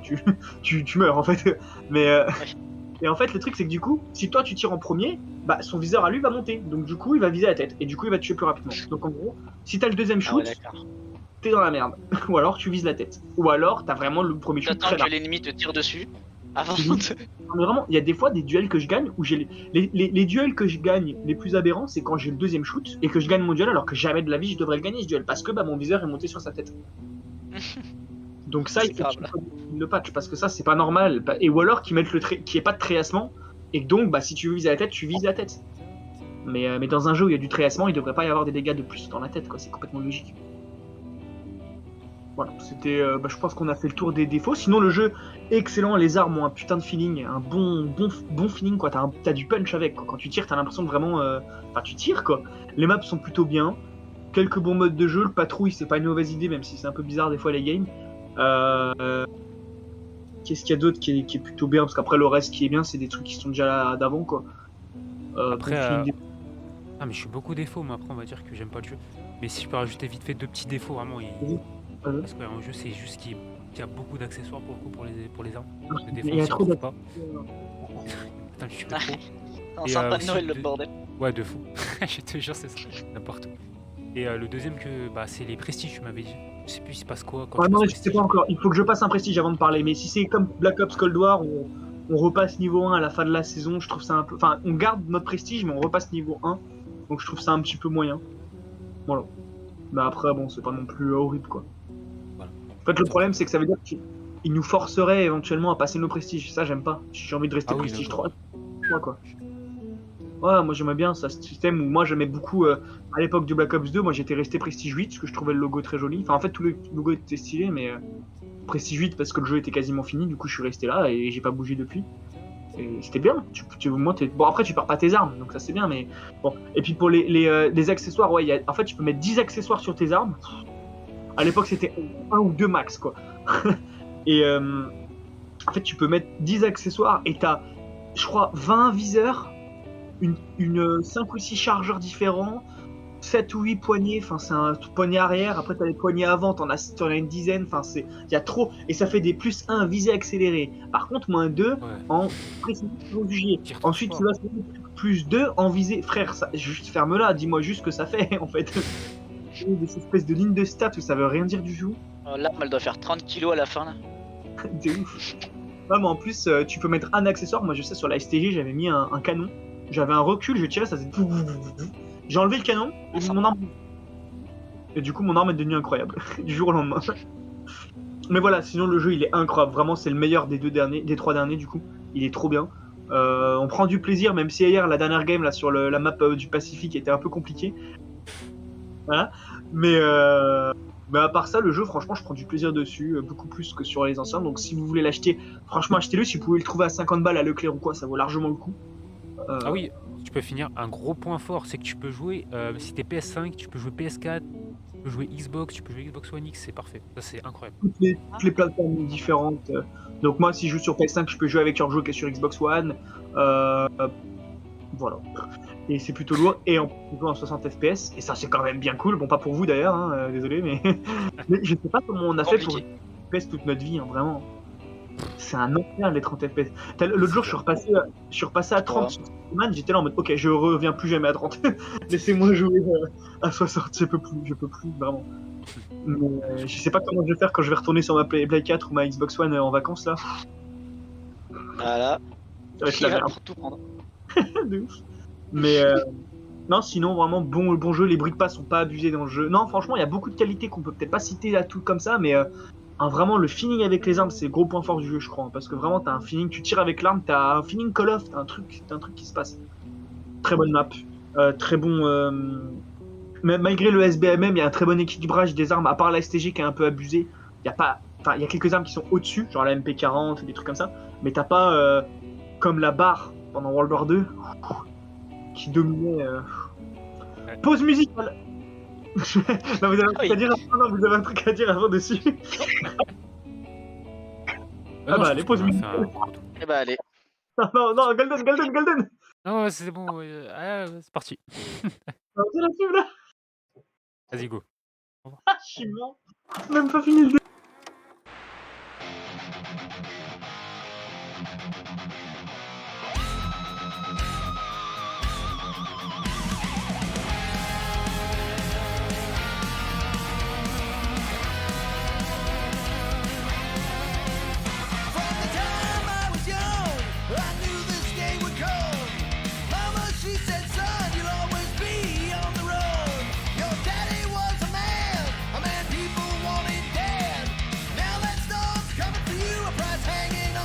tu meurs en fait. Mais et en fait, le truc c'est que du coup, si toi tu tires en premier, son viseur à lui va monter. Donc du coup, il va viser la tête et du coup, il va te tuer plus rapidement. Donc en gros, si t'as le deuxième shoot, t'es dans la merde. Ou alors tu vises la tête. Ou alors t'as vraiment le premier shoot très T'attends que large. l'ennemi te tire dessus avant de... Mais vraiment, il y a des fois des duels que je gagne où j'ai les duels que je gagne les plus aberrants, c'est quand j'ai le deuxième shoot et que je gagne mon duel alors que jamais de la vie je devrais le gagner ce duel parce que mon viseur est monté sur sa tête. Donc ça, il faut qu'il le patch parce que ça, c'est pas normal. Et ou alors qu'ils mettent qu'il n'y ait pas de tréassement et que donc, si tu veux viser la tête, tu vises la tête. Mais dans un jeu où il y a du tréassement, il devrait pas y avoir des dégâts de plus dans la tête, quoi. C'est complètement logique. Voilà, c'était. Je pense qu'on a fait le tour des défauts. Sinon, le jeu excellent. Les armes ont un putain de feeling, un bon feeling, quoi. T'as du punch avec, quoi. Quand tu tires, t'as l'impression de vraiment. Enfin, tu tires, quoi. Les maps sont plutôt bien. Quelques bons modes de jeu. Le patrouille, c'est pas une mauvaise idée, même si c'est un peu bizarre des fois les games. Qu'est-ce qu'il y a d'autre qui est plutôt bien? Parce qu'après, le reste qui est bien, c'est des trucs qui sont déjà là d'avant, quoi. Après, ah, mais je suis beaucoup défauts, mais après, on va dire que j'aime pas le jeu. Mais si je peux rajouter vite fait 2 petits défauts, vraiment, parce qu'un jeu, c'est juste qu'il y a beaucoup d'accessoires pour le coup pour les armes. Le défaut, Il y a trop pas. Putain, je suis trop. On sent pas de Noël le bordel. Ouais, de fou. Je te jure, c'est ça, n'importe où. Et le deuxième, c'est les prestiges, tu m'avais dit. Je sais plus, il se passe quoi quand non, je sais pas encore. Il faut que je passe un prestige avant de parler. Mais si c'est comme Black Ops Cold War, on repasse niveau 1 à la fin de la saison, je trouve ça un peu. Enfin, on garde notre prestige, mais on repasse niveau 1. Donc je trouve ça un petit peu moyen. Voilà. Mais après, bon, c'est pas non plus horrible, quoi. Voilà. En fait, le problème, c'est que ça veut dire qu'il nous forcerait éventuellement à passer nos prestiges. Ça, j'aime pas. J'ai envie de rester prestige 3, quoi. Ouais, moi j'aimais bien ça, ce système où moi j'aimais beaucoup à l'époque de Black Ops 2, moi j'étais resté Prestige 8 parce que je trouvais le logo très joli. Enfin en fait tout le logo était stylé mais Prestige 8 parce que le jeu était quasiment fini, du coup je suis resté là et j'ai pas bougé depuis. Et c'était bien. Bon après tu perds pas tes armes donc ça c'est bien mais bon. Et puis pour les accessoires, ouais, en fait tu peux mettre 10 accessoires sur tes armes. À l'époque c'était 1 ou 2 max quoi. Et en fait tu peux mettre 10 accessoires et t'as je crois 20 viseurs. Une 5 ou 6 chargeurs différents, 7 ou 8 poignées, enfin c'est un poignet arrière, après t'as les poignées avant, t'en as une dizaine, enfin il y a trop, et ça fait des plus 1 visée accélérée. Par contre, moins 2 en précision juillet. Ensuite, tu vas plus 2 en visée. Frère, ça, juste ferme-la, dis-moi juste ce que ça fait en fait. Des espèces de lignes de stats où ça veut rien dire du tout. L'arme elle doit faire 30 kilos à la fin là. C'est ouf. Ouais, mais en plus, tu peux mettre un accessoire. Moi je sais, sur la STG, j'avais mis un canon. J'avais un recul, je tirais, ça faisait. J'ai enlevé le canon et mon arme. Et du coup, mon arme est devenue incroyable du jour au lendemain. Mais voilà, sinon le jeu il est incroyable. Vraiment, c'est le meilleur des 3 derniers du coup. Il est trop bien. On prend du plaisir, même si hier la dernière game là sur la map du Pacifique était un peu compliquée. Voilà. Mais Mais à part ça, le jeu, franchement, je prends du plaisir dessus, beaucoup plus que sur les anciens. Donc si vous voulez l'acheter, franchement, achetez-le. Si vous pouvez le trouver à 50 balles à Leclerc ou quoi, ça vaut largement le coup. Ah oui, tu peux finir un gros point fort, c'est que tu peux jouer, si t'es PS5, tu peux jouer PS4, tu peux jouer Xbox, tu peux jouer Xbox One X, c'est parfait. Ça, c'est incroyable. Toutes les plateformes différentes. Donc moi, si je joue sur PS5, je peux jouer avec leur jeu qui est sur Xbox One. Voilà. Et c'est plutôt lourd. Et on joue en 60 FPS. Et ça, c'est quand même bien cool. Bon, pas pour vous d'ailleurs, hein, désolé, mais... mais je sais pas comment on a fait pour Compliqué. FPS toute notre vie, hein, vraiment. C'est un enfer les 30 FPS. L'autre jour, je suis repassé à 30 sur Spider-Man. J'étais là en mode, ok, je reviens plus jamais à 30. Laissez-moi jouer à 60. Je peux plus, vraiment. Mais, je sais pas comment je vais faire quand je vais retourner sur ma Play 4 ou ma Xbox One en vacances là. Voilà. Ça va être Il la va merde. pour tout prendre. De ouf. Mais non, sinon vraiment bon jeu. Les bruits de pas sont pas abusés dans le jeu. Non, franchement, il y a beaucoup de qualités qu'on peut peut-être pas citer là tout comme ça, mais vraiment le feeling avec les armes, c'est le gros point fort du jeu, je crois, hein, parce que vraiment t'as un feeling, tu tires avec l'arme, t'as un feeling Call of, t'as un truc qui se passe. Très bonne map, très bon. Malgré le SBMM, il y a un très bon équilibrage des armes, à part la STG qui est un peu abusée. Il y a pas, enfin, il y a quelques armes qui sont au-dessus, genre la MP40, des trucs comme ça, mais t'as pas comme la barre pendant World War 2 qui dominait. Pause musicale. Non, vous avez un truc à dire avant, non, vous avez un truc à dire avant dessus. Ah bah, allez, pause musique. musicale. Eh bah allez. Non, Golden. Non, ouais, c'est bon, c'est parti. Non, c'est la film là. Vas-y, go. Ah, je suis mort. J'ai même pas fini le dé. From the time I was young, I knew this day would come. Mama, she said, son, you'll always be on the road. Your daddy was a man people wanted dead. Now that storm's coming for you, a price hanging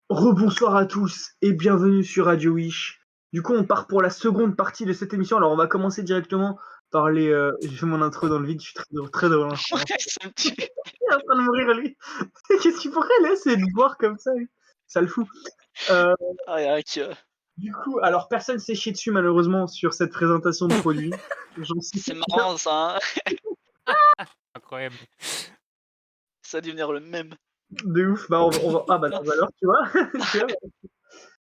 Rebonsoir à tous et bienvenue sur Radio Wish. Du coup, on part pour la seconde partie de cette émission. Alors, on va commencer directement par les. J'ai fait mon intro dans le vide, je suis très drôle. Je Ouais, ça me tue. suis en train de mourir, lui. Qu'est-ce qu'il pourrait laisser de boire comme ça, lui. Ça le fout. Euh, Ah, et avec, du coup, alors, personne s'est chié dessus, malheureusement, sur cette présentation de produit. J'en suis c'est marrant ça, hein. Incroyable. Ça va devenir le même. de ouf. Bah, Ah, bah, alors, tu vois. Tu vois.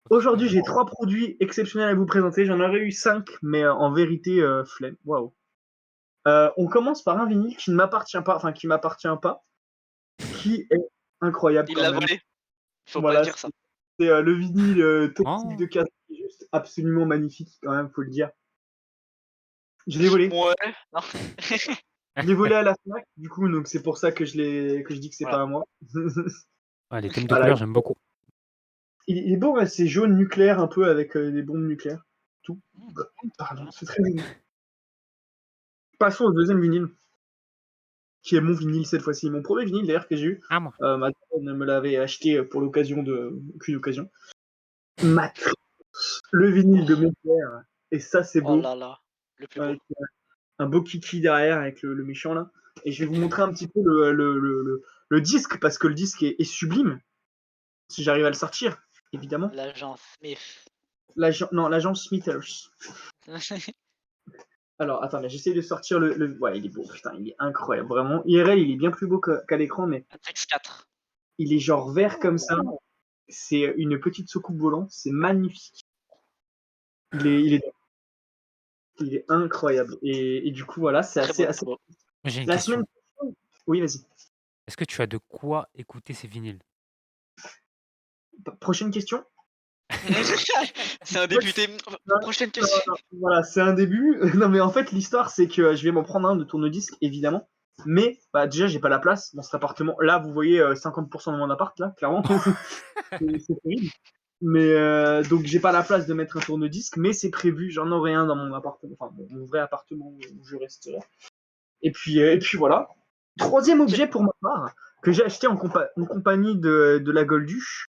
Aujourd'hui, j'ai 3 produits exceptionnels à vous présenter. J'en aurais eu 5, mais en vérité, flemme. Waouh. On commence par un vinyle qui ne m'appartient pas, qui est incroyable Il quand l'a même. volé. Faut pas Voilà, le dire ça. c'est le vinyle toxique Oh. de Casper, qui est juste absolument magnifique quand même, faut le dire. Je l'ai volé. Ouais. Non. Je l'ai volé à la Fnac, du coup, donc c'est pour ça que je dis que c'est Voilà. pas à moi. Ah, les thèmes de Voilà. couleur, j'aime beaucoup. Il est beau, ouais, c'est jaune nucléaire un peu avec des bombes nucléaires. Tout. Pardon, c'est très joli. Passons au deuxième vinyle, qui est mon vinyle cette fois-ci. Mon premier vinyle d'ailleurs que j'ai eu. Ah, moi. Ma tante me l'avait acheté pour l'occasion de. Aucune occasion. Matrix, le vinyle de mon père. Et ça, c'est Oh beau. là là. Le plus beau. Avec un beau kiki derrière avec le méchant là. Et je vais vous montrer un petit peu le disque, parce que le disque est sublime. Si j'arrive à le sortir, évidemment. L'agent Smith. L'agence Smithers. Alors, attendez, j'essaie de sortir Ouais, il est beau, putain, il est incroyable, vraiment. IRL, il est bien plus beau qu'à l'écran, mais Matrix 4. il est genre vert comme ça. C'est une petite soucoupe volante, c'est magnifique. Il est incroyable. Et du coup, voilà, c'est Très assez. beau. Moi, j'ai une La question. semaine prochaine. Oui, vas-y. Est-ce que tu as de quoi écouter ces vinyles? Prochaine question. C'est un député. Prochaine question. Voilà, c'est un début. Non, mais en fait, l'histoire, c'est que je vais m'en prendre un de tourne-disque, évidemment. Mais, bah, déjà, j'ai pas la place dans cet appartement. Là, vous voyez 50% de mon appart, là, clairement. C'est terrible. Mais, donc, j'ai pas la place de mettre un tourne-disque, mais c'est prévu. J'en aurai un dans mon appartement, enfin, mon vrai appartement où je resterai. Et puis voilà. Troisième objet pour ma part, que j'ai acheté en compagnie de la Golduche,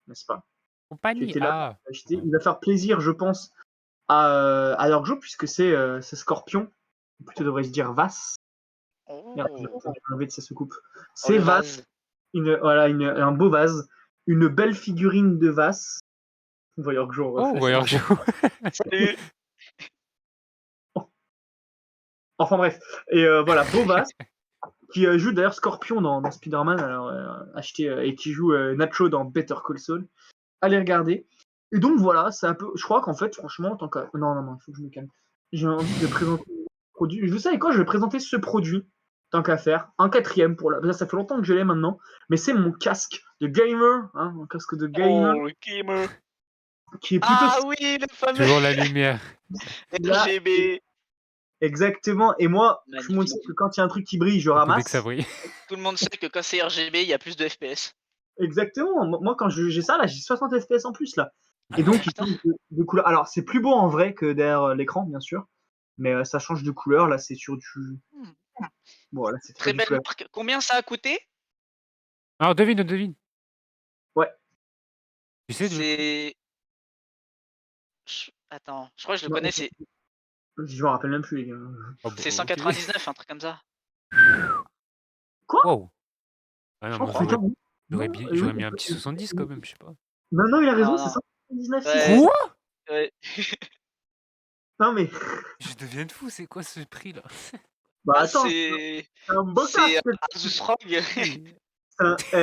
n'est-ce pas? Qui Compagnie. était là Ah. pour acheter. Il va faire plaisir, je pense, à Yorkjo, puisque c'est Scorpion, ou plutôt devrais-je dire Vass. Merde, j'ai Oh. enlevé de sa soucoupe. Oh, C'est le Vass, vase. un beau vase, une belle figurine de Vass. On voit Yorkjo en Oh, reflet. voyons, je... Salut. Enfin bref, et voilà, beau Vass, qui joue d'ailleurs Scorpion dans Spider-Man, alors acheté, et qui joue Nacho dans Better Call Saul. Allez regarder. Et donc voilà, c'est un peu. Je crois qu'en fait, franchement, en tant que. Non, il faut que je me calme. J'ai envie de présenter le produit. Vous savez quoi, je vais présenter ce produit, tant qu'à faire. Un quatrième pour la. Ça fait longtemps que je l'ai maintenant, mais c'est mon casque de gamer, hein, mon casque de gamer, Oh, le gamer. qui est plutôt. Ah oui, le fameux Toujours la lumière. Là, RGB. exactement. Et moi, tout le monde Magnifique. sait que quand il y a un truc qui brille, je Dès que ramasse. ça brille. Tout le monde sait que quand c'est RGB, il y a plus de FPS. Exactement. Moi, quand j'ai ça, là, j'ai 60 FPS en plus, là. Et donc, il Putain. change de couleur. Alors, c'est plus beau en vrai que derrière l'écran, bien sûr. Mais ça change de couleur. Là, c'est sur du. Bon, là, c'est Très du belle flash. marque. Combien ça a coûté? Alors, devine. Ouais. Tu sais, C'est. Attends, je crois que je le Non, connais, c'est Je me rappelle même plus, les gars. Oh, bon, c'est ok. 199, un truc comme ça. Wow. Ah non, Oh, moi, putain, j'aurais mis un petit 70 quand même, je sais pas. Non, il a raison, Non, c'est non. 179. Ouais. Quoi? Ouais. Non, mais. Je deviens fou, c'est quoi ce prix-là? Bah, Ah, attends, c'est c'est un beau c'est casque. Asus ROG.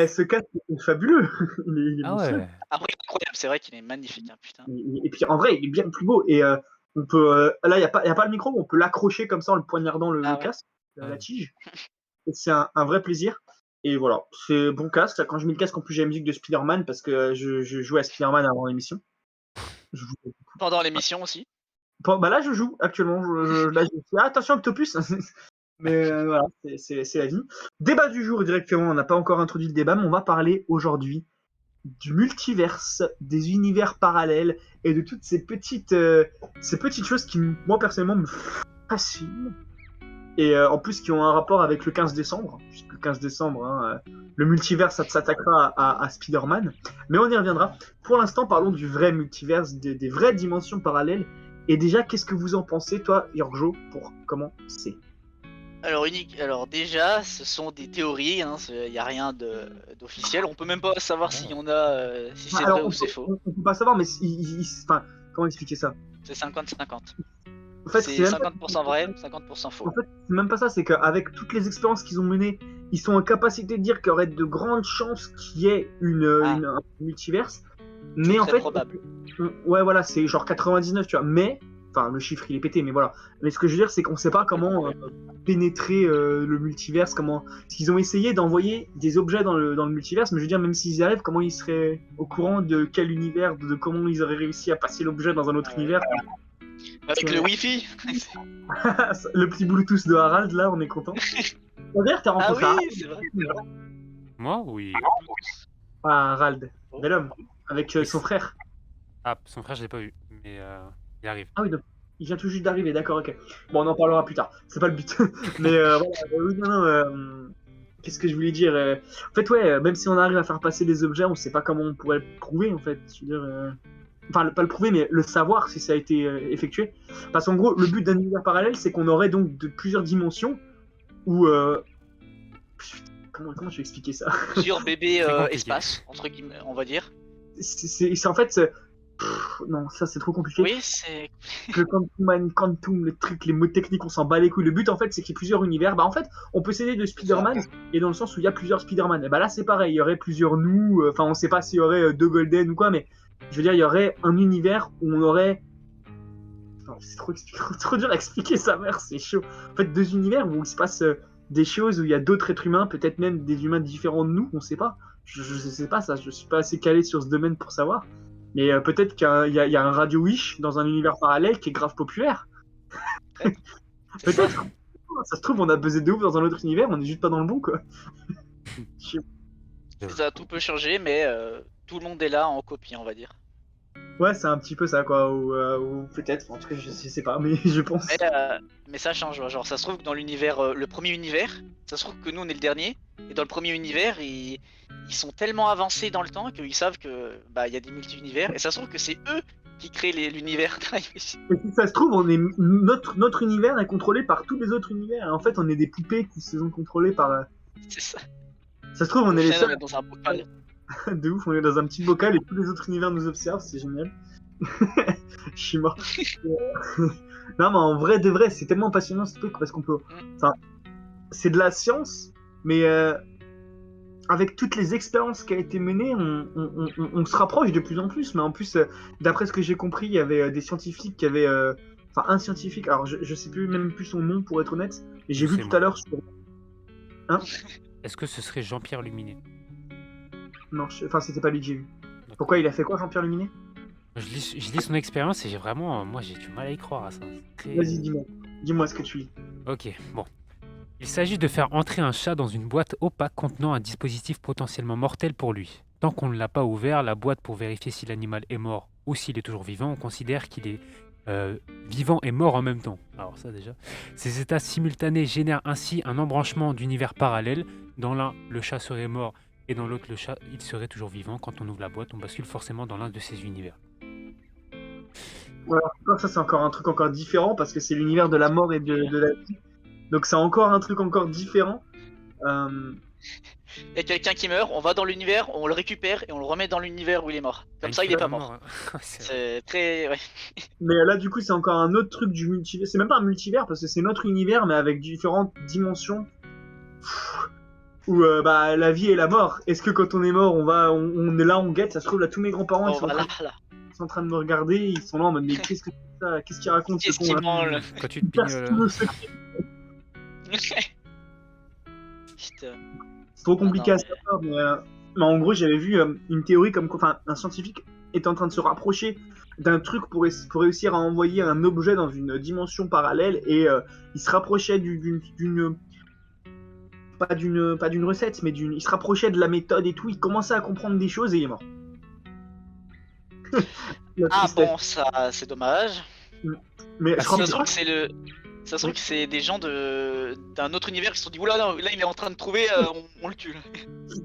Ce casque est fabuleux. Il est Ah monstrueux. ouais. Après, il est incroyable, c'est vrai qu'il est magnifique, hein, putain. Et puis, en vrai, il est bien plus beau. Et on peut. Là, il n'y a pas le micro, on peut l'accrocher comme ça en le poignardant le Ah ouais. casque, la Ouais. tige. Et c'est un vrai plaisir. Et voilà, c'est bon casque. Quand je mets le casque, en plus, j'ai la musique de Spider-Man parce que je jouais à Spider-Man avant l'émission. Je joue- Pendant l'émission aussi. Bah là, je joue actuellement. Là, je fais attention, Octopus. Mais voilà, c'est la vie. Débat du jour directement. On n'a pas encore introduit le débat, mais on va parler aujourd'hui du multiverse, des univers parallèles et de toutes ces petites choses qui, moi, personnellement, me fascinent. Et en plus, qui ont un rapport avec le 15 décembre, puisque le 15 décembre. Hein. Le multivers, ça s'attaquera à Spider-Man. Mais on y reviendra. Pour l'instant, parlons du vrai multivers, des vraies dimensions parallèles. Et déjà, qu'est-ce que vous en pensez, toi, Yorjo, pour commencer? Alors déjà, ce sont des théories, il n'y a rien d'officiel. On peut même pas savoir si on a, si c'est Alors, vrai ou c'est faux. on peut pas savoir, mais enfin, comment expliquer ça? C'est 50-50. En fait, C'est même pas- 50% vrai, 50% faux. En fait, c'est même pas ça, c'est qu'avec toutes les expériences qu'ils ont menées, ils sont en capacité de dire qu'il y aurait de grandes chances qu'il y ait un multiverse. Mais en Très fait, probable. ouais, voilà, c'est genre 99, tu vois. Mais, enfin, le chiffre il est pété, mais voilà. Mais ce que je veux dire, c'est qu'on sait pas comment pénétrer le multiverse, comment. Parce qu'ils ont essayé d'envoyer des objets dans le multiverse, mais je veux dire, même s'ils y arrivent, comment ils seraient au courant de quel univers, de comment ils auraient réussi à passer l'objet dans un autre Ouais. univers. Avec le Wi-Fi. Le petit Bluetooth de Harald, là, on est content. D'ailleurs, t'as Ah rencontré oui, c'est vrai. Moi, oui. Harald, bel homme, avec son frère. Ah, son frère, je l'ai pas vu, mais il arrive. Ah oui, donc, il vient tout juste d'arriver, d'accord, ok. Bon, on en parlera plus tard, c'est pas le but. Mais voilà, oui, non, qu'est-ce que je voulais dire En fait, ouais, même si on arrive à faire passer des objets, on sait pas comment on pourrait le prouver, en fait. Je veux dire, enfin, pas le prouver, mais le savoir si ça a été effectué. Parce qu'en gros, le but d'un univers parallèle, c'est qu'on aurait donc de plusieurs dimensions où... Comment je vais expliquer ça? Plusieurs bébés Très compliqué. espace, entre guillemets, on va dire. C'est en fait... non, ça c'est trop compliqué. Oui, c'est. Le quantum, le truc, les mots techniques, on s'en bat les couilles. Le but en fait, c'est qu'il y ait plusieurs univers. Bah en fait, on peut s'aider de Spider-Man et dans le sens où il y a plusieurs Spider-Man. Et bah là, c'est pareil, il y aurait plusieurs nous. Enfin, on sait pas s'il y aurait deux Golden ou quoi, mais je veux dire, il y aurait un univers où on aurait. Non, c'est trop dur à expliquer sa mère, c'est chaud. En fait, deux univers où il se passe des choses où il y a d'autres êtres humains, peut-être même des humains différents de nous, on sait pas. Je sais pas ça, je suis pas assez calé sur ce domaine pour savoir. Mais peut-être qu'il y a un Radio Wish dans un univers parallèle qui est grave populaire. Peut-être. Ça se trouve, on a buzzé de ouf dans un autre univers, on est juste pas dans le bon, quoi. Ça, tout peut changer, mais tout le monde est là en copie, on va dire. Ouais, c'est un petit peu ça, quoi. Ou peut-être, en tout cas, je sais pas, mais je pense. Mais ça change, genre ça se trouve que dans l'univers, le premier univers, ça se trouve que nous on est le dernier, et dans le premier univers, ils sont tellement avancés dans le temps qu'ils savent que bah il y a des multi-univers, et ça se trouve que c'est eux qui créent l'univers Time Machine. Et si ça se trouve, on est notre univers est contrôlé par tous les autres univers. Et en fait, on est des poupées qui se sont contrôlées par. C'est ça. Ça se trouve, on est les On seuls. est dans un bocal. De ouf, on est dans un petit bocal et tous les autres univers nous observent, c'est génial. Je suis mort. Non, mais en vrai de vrai, c'est tellement passionnant ce truc parce qu'on peut. Enfin, c'est de la science, mais avec toutes les expériences qui ont été menées, on se rapproche de plus en plus. Mais en plus, d'après ce que j'ai compris, il y avait des scientifiques qui avaient. Enfin, un scientifique, alors je sais plus même plus son nom pour être honnête, et j'ai vu C'est tout moi. à l'heure sur. Hein? Est-ce que ce serait Jean-Pierre Luminet? Non, enfin, c'était pas lui que j'ai vu. Pourquoi il a fait quoi, Jean-Pierre Luminet? Je lis son expérience et j'ai vraiment, moi j'ai du mal à y croire à ça. C'est très- Vas-y, dis-moi ce que tu lis. Ok, bon. Il s'agit de faire entrer un chat dans une boîte opaque contenant un dispositif potentiellement mortel pour lui. Tant qu'on ne l'a pas ouvert, la boîte pour vérifier si l'animal est mort ou s'il est toujours vivant, on considère qu'il est vivant et mort en même temps. Alors ça déjà. Ces états simultanés génèrent ainsi un embranchement d'univers parallèles. Dans l'un, le chat serait mort et dans l'autre, le chat, il serait toujours vivant. Quand on ouvre la boîte, on bascule forcément dans l'un de ces univers. Ouais, alors, ça c'est encore un truc encore différent parce que c'est l'univers de la mort et de la vie. Donc c'est encore un truc encore différent. Il y a quelqu'un qui meurt, on va dans l'univers, on le récupère et on le remet dans l'univers où il est mort. Comme ça, il est pas mort. Hein. C'est très. Ouais. Mais là du coup c'est encore un autre truc du multivers. C'est même pas un multivers parce que c'est notre univers mais avec différentes dimensions. Où bah, la vie et la mort. Est-ce que quand on est mort on est là, on guette, ça se trouve là tous mes grands-parents ils Oh, sont, voilà, en là. sont en train de me regarder, ils sont là en mode mais qu'est-ce que c'est ça? Qu'est-ce qu'il raconte Qu'est-ce ce qui con là? branle? Quand tu te Personne pignoles. ne sait. Putain. C'est trop compliqué Ah à non, savoir, mais en gros, j'avais vu une théorie comme quoi, enfin, un scientifique est en train de se rapprocher d'un truc pour réussir à envoyer un objet dans une dimension parallèle et il se rapprochait pas d'une recette, mais il se rapprochait de la méthode et tout. Il commençait à comprendre des choses et il est mort. La Ah tristesse. bon, ça c'est dommage. Mais Ah, je crois Ça que se trouve que Ça se trouve que c'est des gens d'un autre univers qui se sont dit oula, non, là il est en train de trouver, on le tue.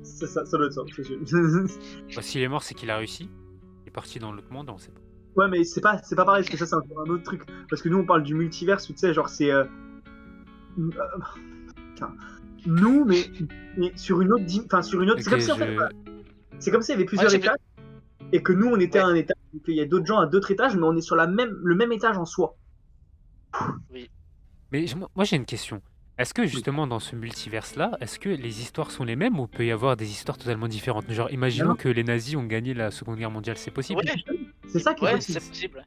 C'est ça doit être ça, c'est sûr. Bah, s'il est mort, c'est qu'il a réussi. Il est parti dans l'autre monde, on sait pas. Ouais, mais c'est pas pareil, parce que ça, c'est encore un autre truc. Parce que nous, on parle du multiverse, où tu sais, genre, c'est. Putain. Nous, mais sur une autre. Enfin, sur une autre. C'est Ok, comme si, en fait, c'est comme s'il y avait plusieurs j'ai étages, et que nous, on était à Ouais. un étage, et qu'il y a d'autres gens à d'autres étages, mais on est sur le même étage en soi. Mais moi, j'ai une question. Est-ce que justement dans ce multiverse-là, est-ce que les histoires sont les mêmes ou peut y avoir des histoires totalement différentes? Genre, imaginons Non. que les nazis ont gagné la Seconde Guerre mondiale, c'est possible? Ouais, C'est ça qui est ouais, possible. c'est possible.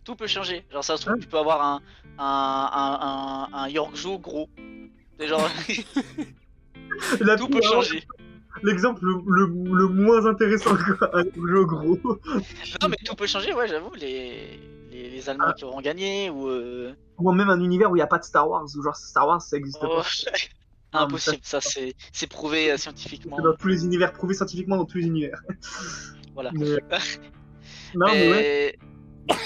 Tout peut changer. Genre, ça se trouve, Ouais. tu peux avoir un Yorkshire gros. C'est genre, La tout pire, peut changer. L'exemple le moins intéressant, quoi. Un jeu gros. Non, mais tout peut changer, ouais, j'avoue. Les Allemands qui auront gagné ou. Ou même un univers où il n'y a pas de Star Wars, où genre Star Wars, ça existe Oh, pas. impossible, ça c'est prouvé scientifiquement. C'est dans tous les univers, prouvé scientifiquement dans tous les univers. Voilà. Mais... Non, mais ouais.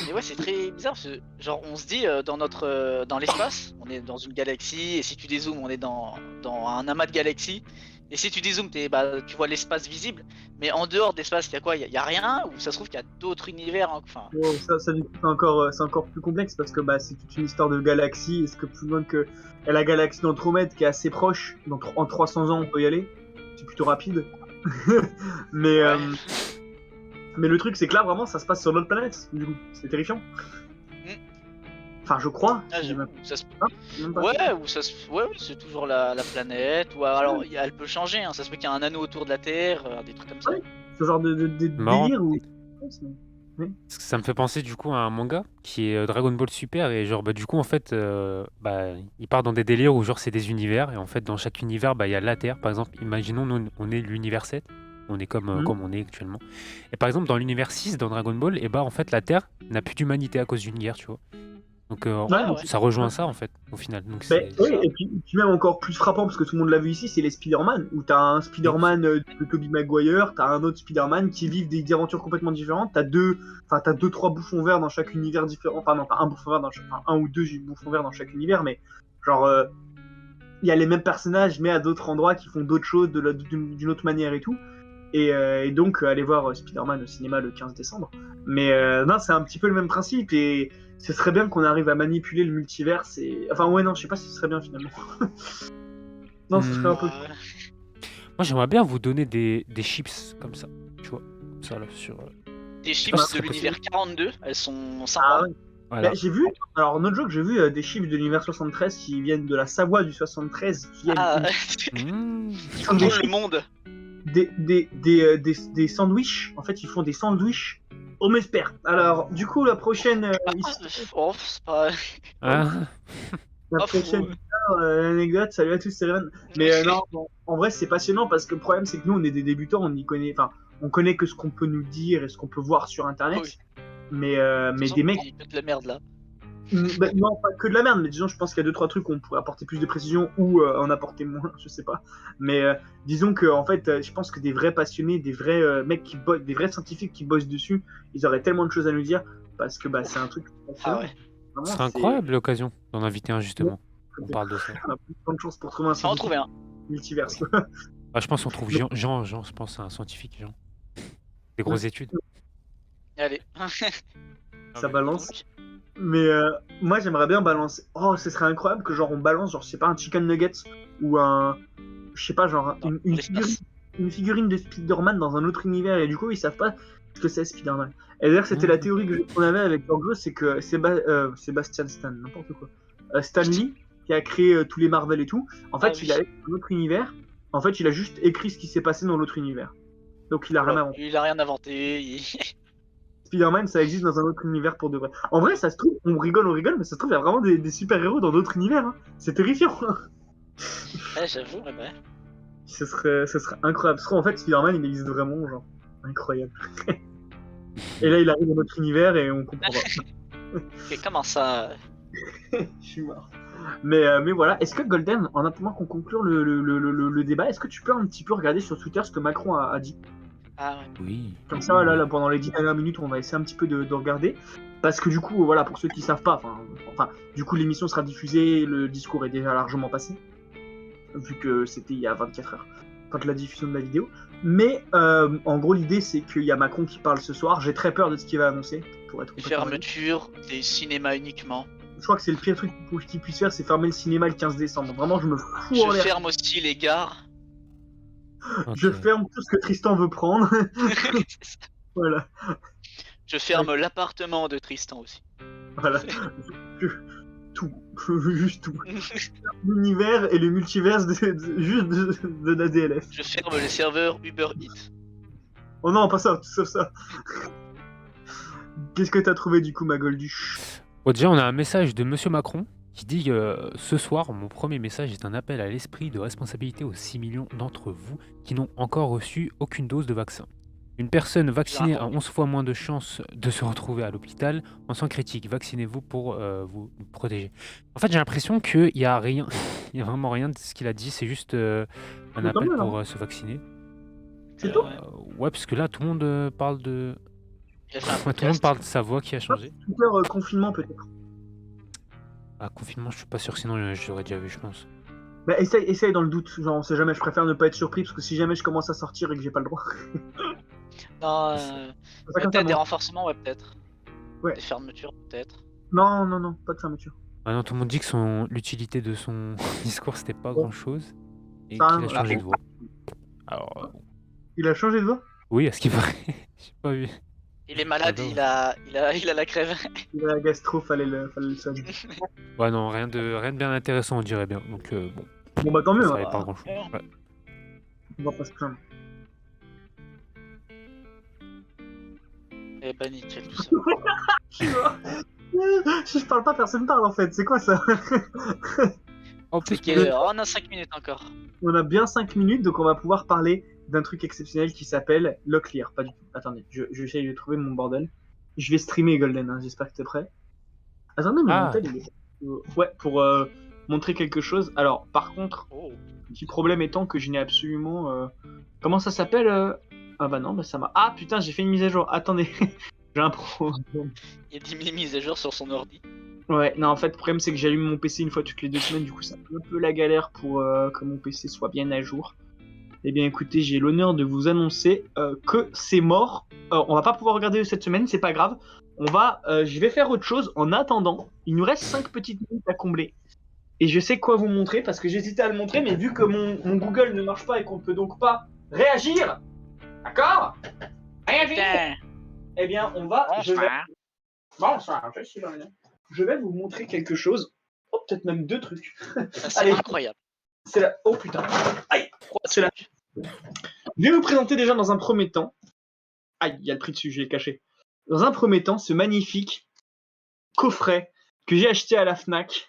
Mais ouais, c'est très bizarre parce que, genre, on se dit dans l'espace, on est dans une galaxie, et si tu dézoomes, on est dans un amas de galaxies. Et si tu dézoomes, tu vois l'espace visible, mais en dehors de l'espace, il y a quoi? Il y a rien, ou ça se trouve qu'il y a d'autres univers, hein, enfin. Bon, ça, du coup, c'est encore plus complexe parce que bah, c'est toute une histoire de galaxie. Est-ce que plus loin que la galaxie d'Andromède qui est assez proche, donc en 300 ans on peut y aller, c'est plutôt rapide. mais, Ouais. mais le truc c'est que là vraiment ça se passe sur notre planète, du coup, c'est terrifiant. Enfin, je crois. Ah, J'ai j'avoue, même ça se- pas- Ouais, ou ouais, oui, c'est toujours la planète, ou alors elle peut changer, hein, ça se peut qu'il y a un anneau autour de la Terre, des trucs comme ça. Ouais. Ce genre de Marrant. délire où. Parce que ça me fait penser du coup à un manga qui est Dragon Ball Super et genre bah du coup en fait il part dans des délires où genre c'est des univers et en fait dans chaque univers bah il y a la Terre par exemple. Imaginons nous on est l'univers 7, on est Mhm. comme on est actuellement. Et par exemple dans l'univers 6 dans Dragon Ball et bah en fait la Terre n'a plus d'humanité à cause d'une guerre, tu vois. Donc Ouais. ça rejoint ça en fait au final. Donc Ben, c'est oui, et puis même encore plus frappant, parce que tout le monde l'a vu ici, c'est les Spider-Man, où t'as un Spider-Man de Tobey Maguire, t'as un autre Spider-Man qui vivent des aventures complètement différentes, t'as deux, trois bouffons verts dans chaque univers différent, enfin non, pas un bouffon vert dans chaque, un ou deux bouffons verts dans chaque univers, mais genre, il y a les mêmes personnages, mais à d'autres endroits qui font d'autres choses d'une autre manière et tout. Et donc, allez voir Spider-Man au cinéma le 15 décembre. Mais non, c'est un petit peu le même principe, et ce serait bien qu'on arrive à manipuler le multiverse. Enfin, ouais, non, je sais pas si ce serait bien finalement. Non, ce serait un peu. Moi j'aimerais bien vous donner des chips comme ça, tu vois, comme ça là sur Des chips Ah, ce de serait l'univers 42, elles sont Ah sympas. ouais. voilà. Bah, j'ai vu, alors, notre joke, j'ai vu des chiffres de l'univers 73 qui viennent de la Savoie du 73, qui viennent Ah, Mmh. ils font des, contrôle le monde. des sandwichs. En fait, ils font des sandwichs au Mesper. Alors, du coup, la prochaine. Oh, c'est pas. Ah. La Ah, prochaine fou. anecdote, salut à tous, c'est Revan. Mais non, bon, en vrai, c'est passionnant parce que le problème, c'est que nous, on est des débutants, on connaît que ce qu'on peut nous dire et ce qu'on peut voir sur internet. Oui. Mais Disons des mecs, qu'il y a que de la merde là. bah, non, pas que de la merde, mais disons, je pense qu'il y a 2-3 trucs où on pourrait apporter plus de précision ou en apporter moins, je sais pas. Mais disons que, en fait, je pense que des vrais passionnés, des vrais mecs qui bossent, des vrais scientifiques qui bossent dessus, ils auraient tellement de choses à nous dire parce que bah, c'est un truc passionnant. Ah ouais. Vraiment, Ce serait c'est- incroyable l'occasion d'en inviter un justement. On parle de ça. On a plein de chance pour trouver un On va en trouver un. multiverse. Ah, je pense qu'on trouve Jean, je pense à un scientifique, Jean. Des grosses études. Allez. Ça balance. Mais moi j'aimerais bien balancer. Oh, ce serait incroyable que genre on balance, genre je sais pas, un chicken nugget ou un. Je sais pas, genre Dans une l'espace. figurine de Spider-Man dans un autre univers et du coup ils savent pas ce que c'est Spider-Man. Et d'ailleurs c'était la théorie qu'on avait avec Yorgo, c'est que Sébastien Stan, n'importe quoi. Stan Lee, qui a créé tous les Marvel et tout, en fait Ah oui. il a allé dans un autre univers, en fait il a juste écrit ce qui s'est passé dans l'autre univers. Donc il a rien Voilà. inventé. Il a rien inventé. Spider-Man, ça existe dans un autre univers pour de vrai. En vrai, ça se trouve, on rigole, mais ça se trouve, il y a vraiment des super-héros dans d'autres univers. Hein. C'est terrifiant. Ouais, j'avoue, ouais, bah. Ce serait incroyable. Parce qu'en fait, Spider-Man, il existe vraiment, genre, incroyable. Et là, il arrive dans notre univers et on comprend pas. Ok, comment ça? Je suis mort. Mais voilà, est-ce que Golden, en attendant qu'on conclure le débat, est-ce que tu peux un petit peu regarder sur Twitter ce que Macron a dit? Ah ouais. Oui. Comme ça, là, pendant les 10 dernières minutes, on va essayer un petit peu de regarder. Parce que du coup, voilà, pour ceux qui savent pas, du coup, l'émission sera diffusée, le discours est déjà largement passé, vu que c'était il y a 24 heures, quand la diffusion de la vidéo. Mais en gros, l'idée, c'est qu'il y a Macron qui parle ce soir. J'ai très peur de ce qu'il va annoncer, pour être complètement honnête. Fermeture des cinémas uniquement. Je crois que c'est le pire truc qu'il puisse faire, c'est fermer le cinéma le 15 décembre. Vraiment, je me fous Je en l'air. ferme aussi les gares. Je Ok. ferme tout ce que Tristan veut prendre. Voilà, Je ferme l'appartement de Tristan aussi. voilà. Tout. Juste tout. L'univers et le multiverse juste de la DLF. Je ferme les serveurs Uber Eats. Oh non, pas ça, sauf ça. Qu'est-ce que t'as trouvé du coup, ma Golduche? Bon, déjà, on a un message de Monsieur Macron qui dit ce soir, mon premier message est un appel à l'esprit de responsabilité aux 6 millions d'entre vous qui n'ont encore reçu aucune dose de vaccin. Une personne vaccinée a 11 fois moins de chances de se retrouver à l'hôpital. En sans critique, vaccinez-vous pour vous protéger. En fait, j'ai l'impression qu'il n'y a rien, il y a vraiment rien de ce qu'il a dit, c'est juste un Mais tant appel mieux, pour se vacciner. C'est tout. Ouais, parce que là, tout le monde parle de... Il a fait un tout le monde podcast. parle de sa voix qui a changé. Super confinement peut-être. Ah, confinement, je suis pas sûr, sinon je l'aurais déjà vu, je pense. Bah essaye dans le doute, genre on sait jamais, je préfère ne pas être surpris parce que si jamais je commence à sortir et que j'ai pas le droit. Non, Ça, comme ça, peut-être des non. renforcements, ouais, peut-être. Ouais. Des fermetures, peut-être. Non, pas de fermeture. Ah non, tout le monde dit que l'utilité de son discours c'était pas grand chose et Ça, qu'il a voilà. changé de voix. Alors, Il a changé de voix? oui, à ce qu'il paraît, j'ai pas vu. Il est malade, Pardon. il a la crève. Il a la gastro, fallait le soigner. Ouais, non, rien de bien intéressant, on dirait bien. Donc, bon, Bon bah tant mieux, ça hein. savait pas grand chose. Ouais. On va pas se plaindre. Et bah nickel tout ça. Si je parle pas, personne parle en fait, c'est quoi ça? En plus, C'est quelle heure? Oh, on a 5 minutes encore. On a bien 5 minutes, donc on va pouvoir parler d'un truc exceptionnel qui s'appelle Locklear. Pas du tout. Attendez, j'essaye de trouver mon bordel. Je vais streamer Golden, hein, j'espère que t'es prêt. Attendez, mais mon Ah. tel, il est... ouais, pour montrer quelque chose. Alors, par contre, Oh. le petit problème étant que je n'ai absolument... Comment ça s'appelle Ah bah non, bah ça m'a... Ah putain, j'ai fait une mise à jour. Attendez, j'ai un problème. Il y a 10 000 mises à jour sur son ordi. Ouais, non, en fait, le problème c'est que j'allume mon PC une fois toutes les 2 semaines, du coup c'est un peu la galère pour que mon PC soit bien à jour. Eh bien écoutez, j'ai l'honneur de vous annoncer que c'est mort. On va pas pouvoir regarder cette semaine, c'est pas grave. Je vais faire autre chose. En attendant, il nous reste 5 petites minutes à combler. Et je sais quoi vous montrer, parce que j'hésitais à le montrer, mais vu que mon Google ne marche pas et qu'on ne peut donc pas réagir, d'accord? Réagir. Putain. Eh bien, on va... Bonsoir. Bonsoir, je suis Lorena. Je vais vous montrer quelque chose. Oh, peut-être même 2 trucs. C'est Allez. incroyable. C'est la... Oh putain. Aïe. C'est la... Je vais vous présenter déjà dans un premier temps. Aïe, il y a le prix dessus, je l'ai caché. Dans un premier temps, ce magnifique coffret que j'ai acheté à la Fnac.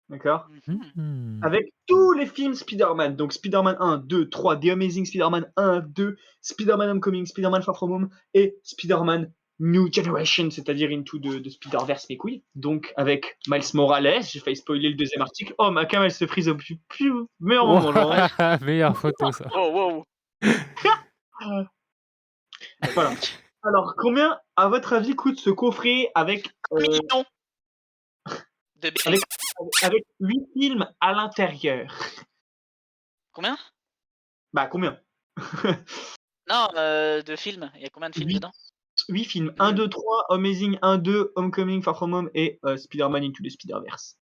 D'accord? Mhm. Avec tous les films Spider-Man. Donc Spider-Man 1, 2, 3, The Amazing Spider-Man 1, 2, Spider-Man Homecoming, Spider-Man Far From Home et Spider-Man New Generation, c'est-à-dire Into de Spider-Verse, mes couilles. Donc avec Miles Morales, j'ai failli spoiler le 2e article. Oh, ma cam, elle se frise au plus meilleur moment. Genre. Ouah, meilleure photo, ça. Oh, wow. Voilà. Alors, combien, à votre avis, coûte ce coffret avec, Millions de billets. avec 8 films à l'intérieur? Combien? Bah, combien? Non, de films. Il y a combien de films Oui. dedans? 8 films. 1, 2, 3, Amazing 1, 2, Homecoming, Far From Home et Spider-Man Into the Spider-Verse.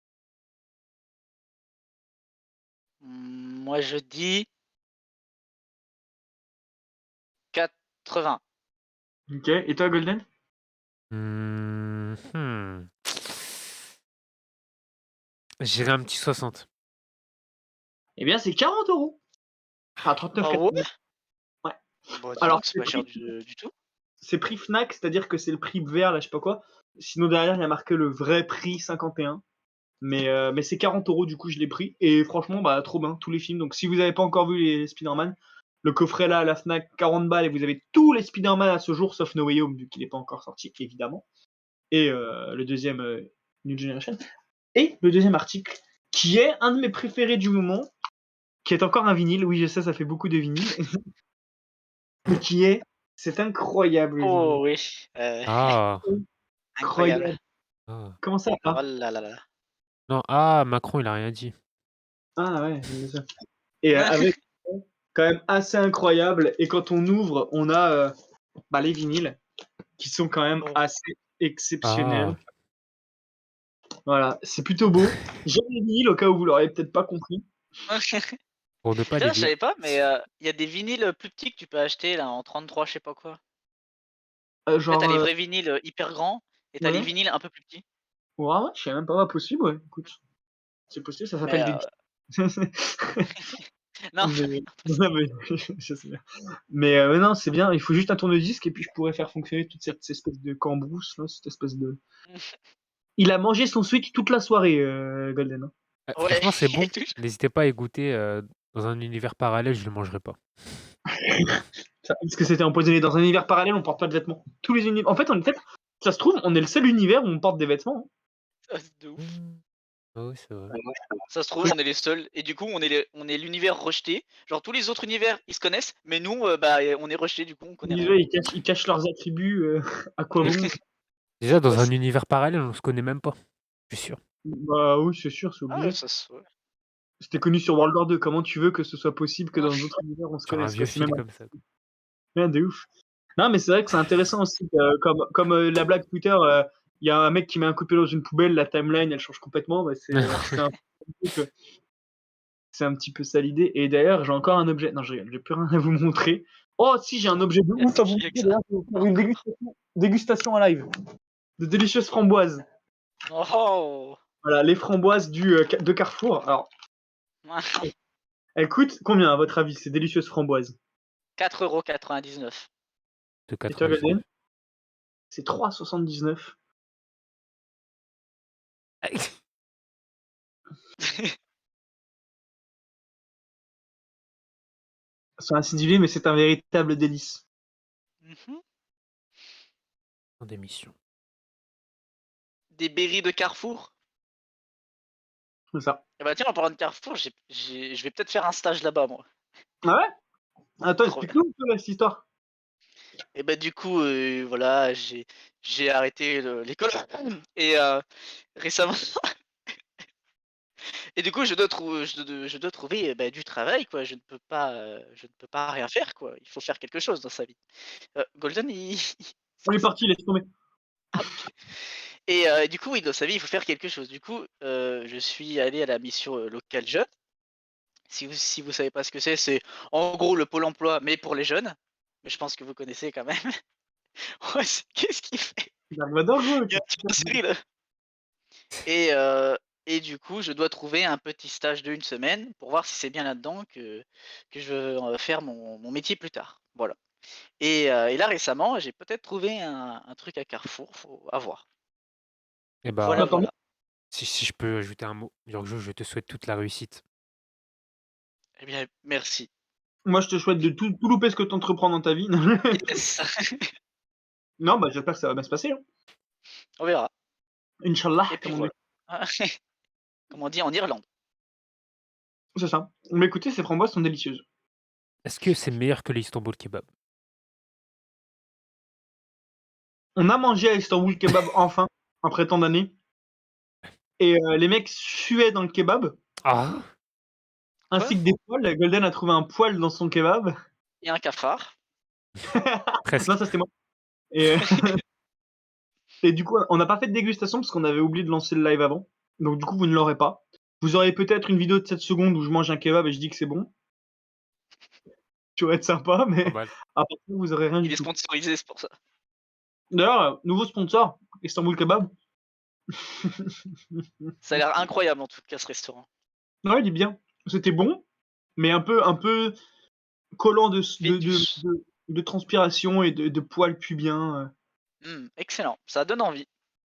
Moi je dis 80. Ok, et toi, Golden? J'irai un petit 60. Eh bien, c'est 40 €. Enfin, 39,99 Ah ouais? Ouais. Bon, dis Alors, donc, c'est pas cher du tout. c'est prix Fnac, c'est-à-dire que c'est le prix vert, là, je sais pas quoi. Sinon, derrière, il y a marqué le vrai prix 51. Mais c'est 40 €, du coup, je l'ai pris. Et franchement, bah, trop bien, tous les films. Donc, si vous n'avez pas encore vu les Spider-Man, le coffret là à la Fnac, 40 balles, et vous avez tous les Spider-Man à ce jour, sauf No Way Home, vu qu'il n'est pas encore sorti, évidemment. Et le deuxième, New Generation. Et le deuxième article, qui est un de mes préférés du moment, qui est encore un vinyle. Oui, je sais, ça fait beaucoup de vinyles. Mais qui est C'est incroyable, les Oh vinyle. oui, Ah, incroyable. Incroyable. ah. Comment ça, Oh ah? là là là. Non, ah, Macron, il a rien dit. Ah ouais, bien sûr. Et là. avec quand même assez incroyable. Et quand on ouvre, on a bah, les vinyles qui sont quand même Oh. assez exceptionnels. Ah, Voilà, c'est plutôt beau. J'aime les vinyles au cas où vous l'aurez peut-être pas compris. pour ne pas les Putain, je lire. savais pas, mais il y a des vinyles plus petits que tu peux acheter là en 33, je sais pas quoi. En fait, t'as Genre, les vrais vinyles hyper grands et t'as les ouais. vinyles un peu plus petits. Ouais, ouais, je sais même pas, possible, ouais. Écoute, c'est possible, ça Mais s'appelle des. non, Mais, non, mais je sais bien. Mais non, c'est bien. Il faut juste un tourne-disque et puis je pourrais faire fonctionner toute cette espèce de cambrousse là, cette espèce de. Il a mangé son Switch toute la soirée, Golden, hein. ouais, Franchement, c'est bon. et tout. N'hésitez pas à y goûter. Dans un univers parallèle, je le mangerai pas. Parce que c'était empoisonné dans un univers parallèle, on porte pas de vêtements. Tous les univers. En fait, ça se trouve, on est le seul univers où on porte des vêtements, hein. Ah, c'est de ouf. Ah oui, c'est vrai. Ça se trouve, on est les seuls et du coup, on est l'univers rejeté. Genre tous les autres univers, ils se connaissent, mais nous, bah, on est rejeté. Du coup, on connaît rien. Univers, ils cachent leurs attributs. À quoi bon? Déjà, dans Ouais, un univers parallèle, on se connaît même pas. Je suis sûr. Bah oui, c'est sûr, c'est ah ouais, obligé. ouais. C'était connu sur World War 2. Comment tu veux que ce soit possible que dans d'autres univers on se Sur un connaisse, quoi? vieux C'est fil même comme ça. rien de ouf. Non, mais c'est vrai que c'est intéressant aussi. Comme la blague Twitter, il y a un mec qui met un coup de pied dans une poubelle, la timeline elle change complètement. Bah, c'est un petit peu ça l'idée. Et d'ailleurs, j'ai encore un objet. Non, je rigole, j'ai plus rien à vous montrer. Oh, si, j'ai un objet de Il y a ouf à vous plus montrer. que ça. D'ailleurs, je vais vous faire une Encore. dégustation en live de délicieuses framboises. Oh. Voilà, les framboises de Carrefour. Alors, elles coûtent combien, à votre avis, ces délicieuses framboises? 4,99 De Et toi, Golden? 99. C'est 3,79. C'est acidulé, mais c'est un véritable délice. Mhm. En démission. Des berries de Carrefour. C'est ça. Et bah tiens, en parlant de Carrefour, je vais peut-être faire un stage là-bas, moi. Ah ouais? Attends, Trop bien. explique-nous un peu là, cette histoire. Et bah du coup, voilà, j'ai arrêté l'école et récemment. Et du coup, je dois trouver bah, du travail, quoi. Je ne peux pas rien faire, quoi. Il faut faire quelque chose dans sa vie. Golden, On est parti, laisse tomber. Ah, ok. Et du coup, oui, dans sa vie, il faut faire quelque chose. Du coup, je suis allé à la mission locale jeune. Si vous savez pas ce que c'est en gros le pôle emploi, mais pour les jeunes. Mais je pense que vous connaissez quand même. Ouais, qu'est-ce qu'il fait? Il arrive à dangereux. Il y a un petit peu série là. Et, et du coup, je dois trouver un petit stage de 1 semaine pour voir si c'est bien là-dedans que je veux faire mon métier plus tard. Voilà. Et là récemment, j'ai peut-être trouvé un truc à Carrefour, faut à voir. Et Voilà, bah, Attends, voilà. si je peux ajouter un mot, Giorgio, je te souhaite toute la réussite. Eh bien, merci. moi je te souhaite de tout louper ce que tu entreprends dans ta vie. Yes. Non, bah j'espère que ça va bien se passer, hein. On verra. Inch'Allah, Et puis comme on dit. voilà. Comme on dit en Irlande. C'est ça. Mais écoutez, ces framboises sont délicieuses. Est-ce que c'est meilleur que les Istanbul Kebab? On a mangé à Istanbul Kebab enfin, après tant d'années. Et les mecs suaient dans le kebab, Ah, Quoi? ainsi que des poils. Golden a trouvé un poil dans son kebab. Et un cafard. presque. Non, ça c'était moi. Et, et du coup, on n'a pas fait de dégustation parce qu'on avait oublié de lancer le live avant. Donc du coup, vous ne l'aurez pas. Vous aurez peut-être une vidéo de 7 secondes où je mange un kebab et je dis que c'est bon. Tu vas être sympa, Pas mais mal. à part ça, vous aurez rien Il du est tout. sponsorisé, c'est pour ça. D'ailleurs, nouveau sponsor, Istanbul Kebab. Ça a l'air incroyable en tout cas ce restaurant. Ouais, il est bien. C'était bon, mais un peu collant Vétus. de transpiration et de poils pubiens. Excellent. Ça donne envie.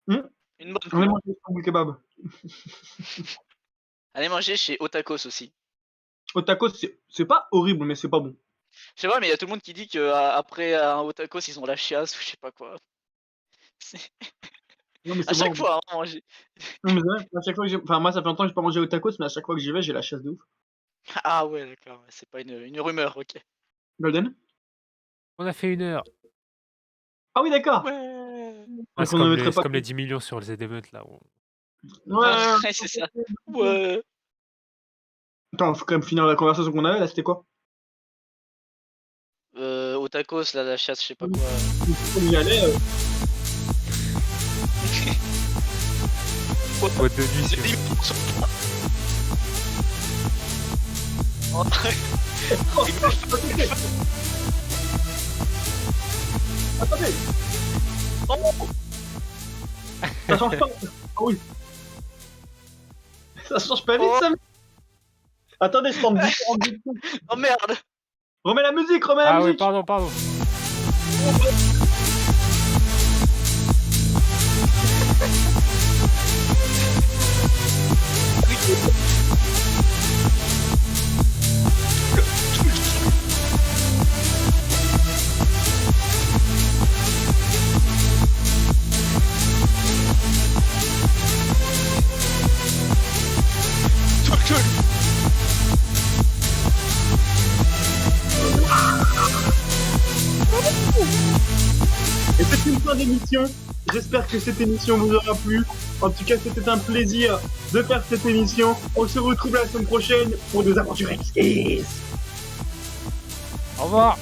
Mmh. Une bonne On a pub. mangé Istanbul Kebab. Allez manger chez Otakos aussi. Au tacos, c'est pas horrible, mais c'est pas bon. Je sais pas, mais il y a tout le monde qui dit qu'après un Otakos, ils ont la chiasse ou je sais pas quoi. C'est- Non, mais À c'est chaque bon. fois, hein, manger. Non, mais c'est vrai, à chaque fois que enfin, moi, ça fait longtemps que j'ai pas mangé au tacos, mais à chaque fois que j'y vais, j'ai la chasse de ouf. Ah ouais, d'accord. Ouais, c'est pas une rumeur, ok. Golden? On a fait 1 heure. Ah oui, d'accord. Ouais. Ah, Donc c'est on ne comme, mettrait c'est pas. comme les 10 millions sur le Z-Event là. Ouais. Ouais, c'est ça. Ouais. Attends, faut quand même finir la conversation qu'on avait là, c'était quoi? Au tacos, là, la chasse, je sais pas quoi. On y allait. Boîte de nuit sur. Oh, Attendez, oh, ça change pas. Ah oui. Ça change pas vite, Oh. ça. Attendez, je tente différentes options. oh merde. Remets la musique, remets la Ah oui, musique. pardon, pardon. Et c'est une fin d'émission. J'espère que cette émission vous aura plu. En tout cas, c'était un plaisir de faire cette émission. On se retrouve la semaine prochaine pour des aventures exquises. Au revoir.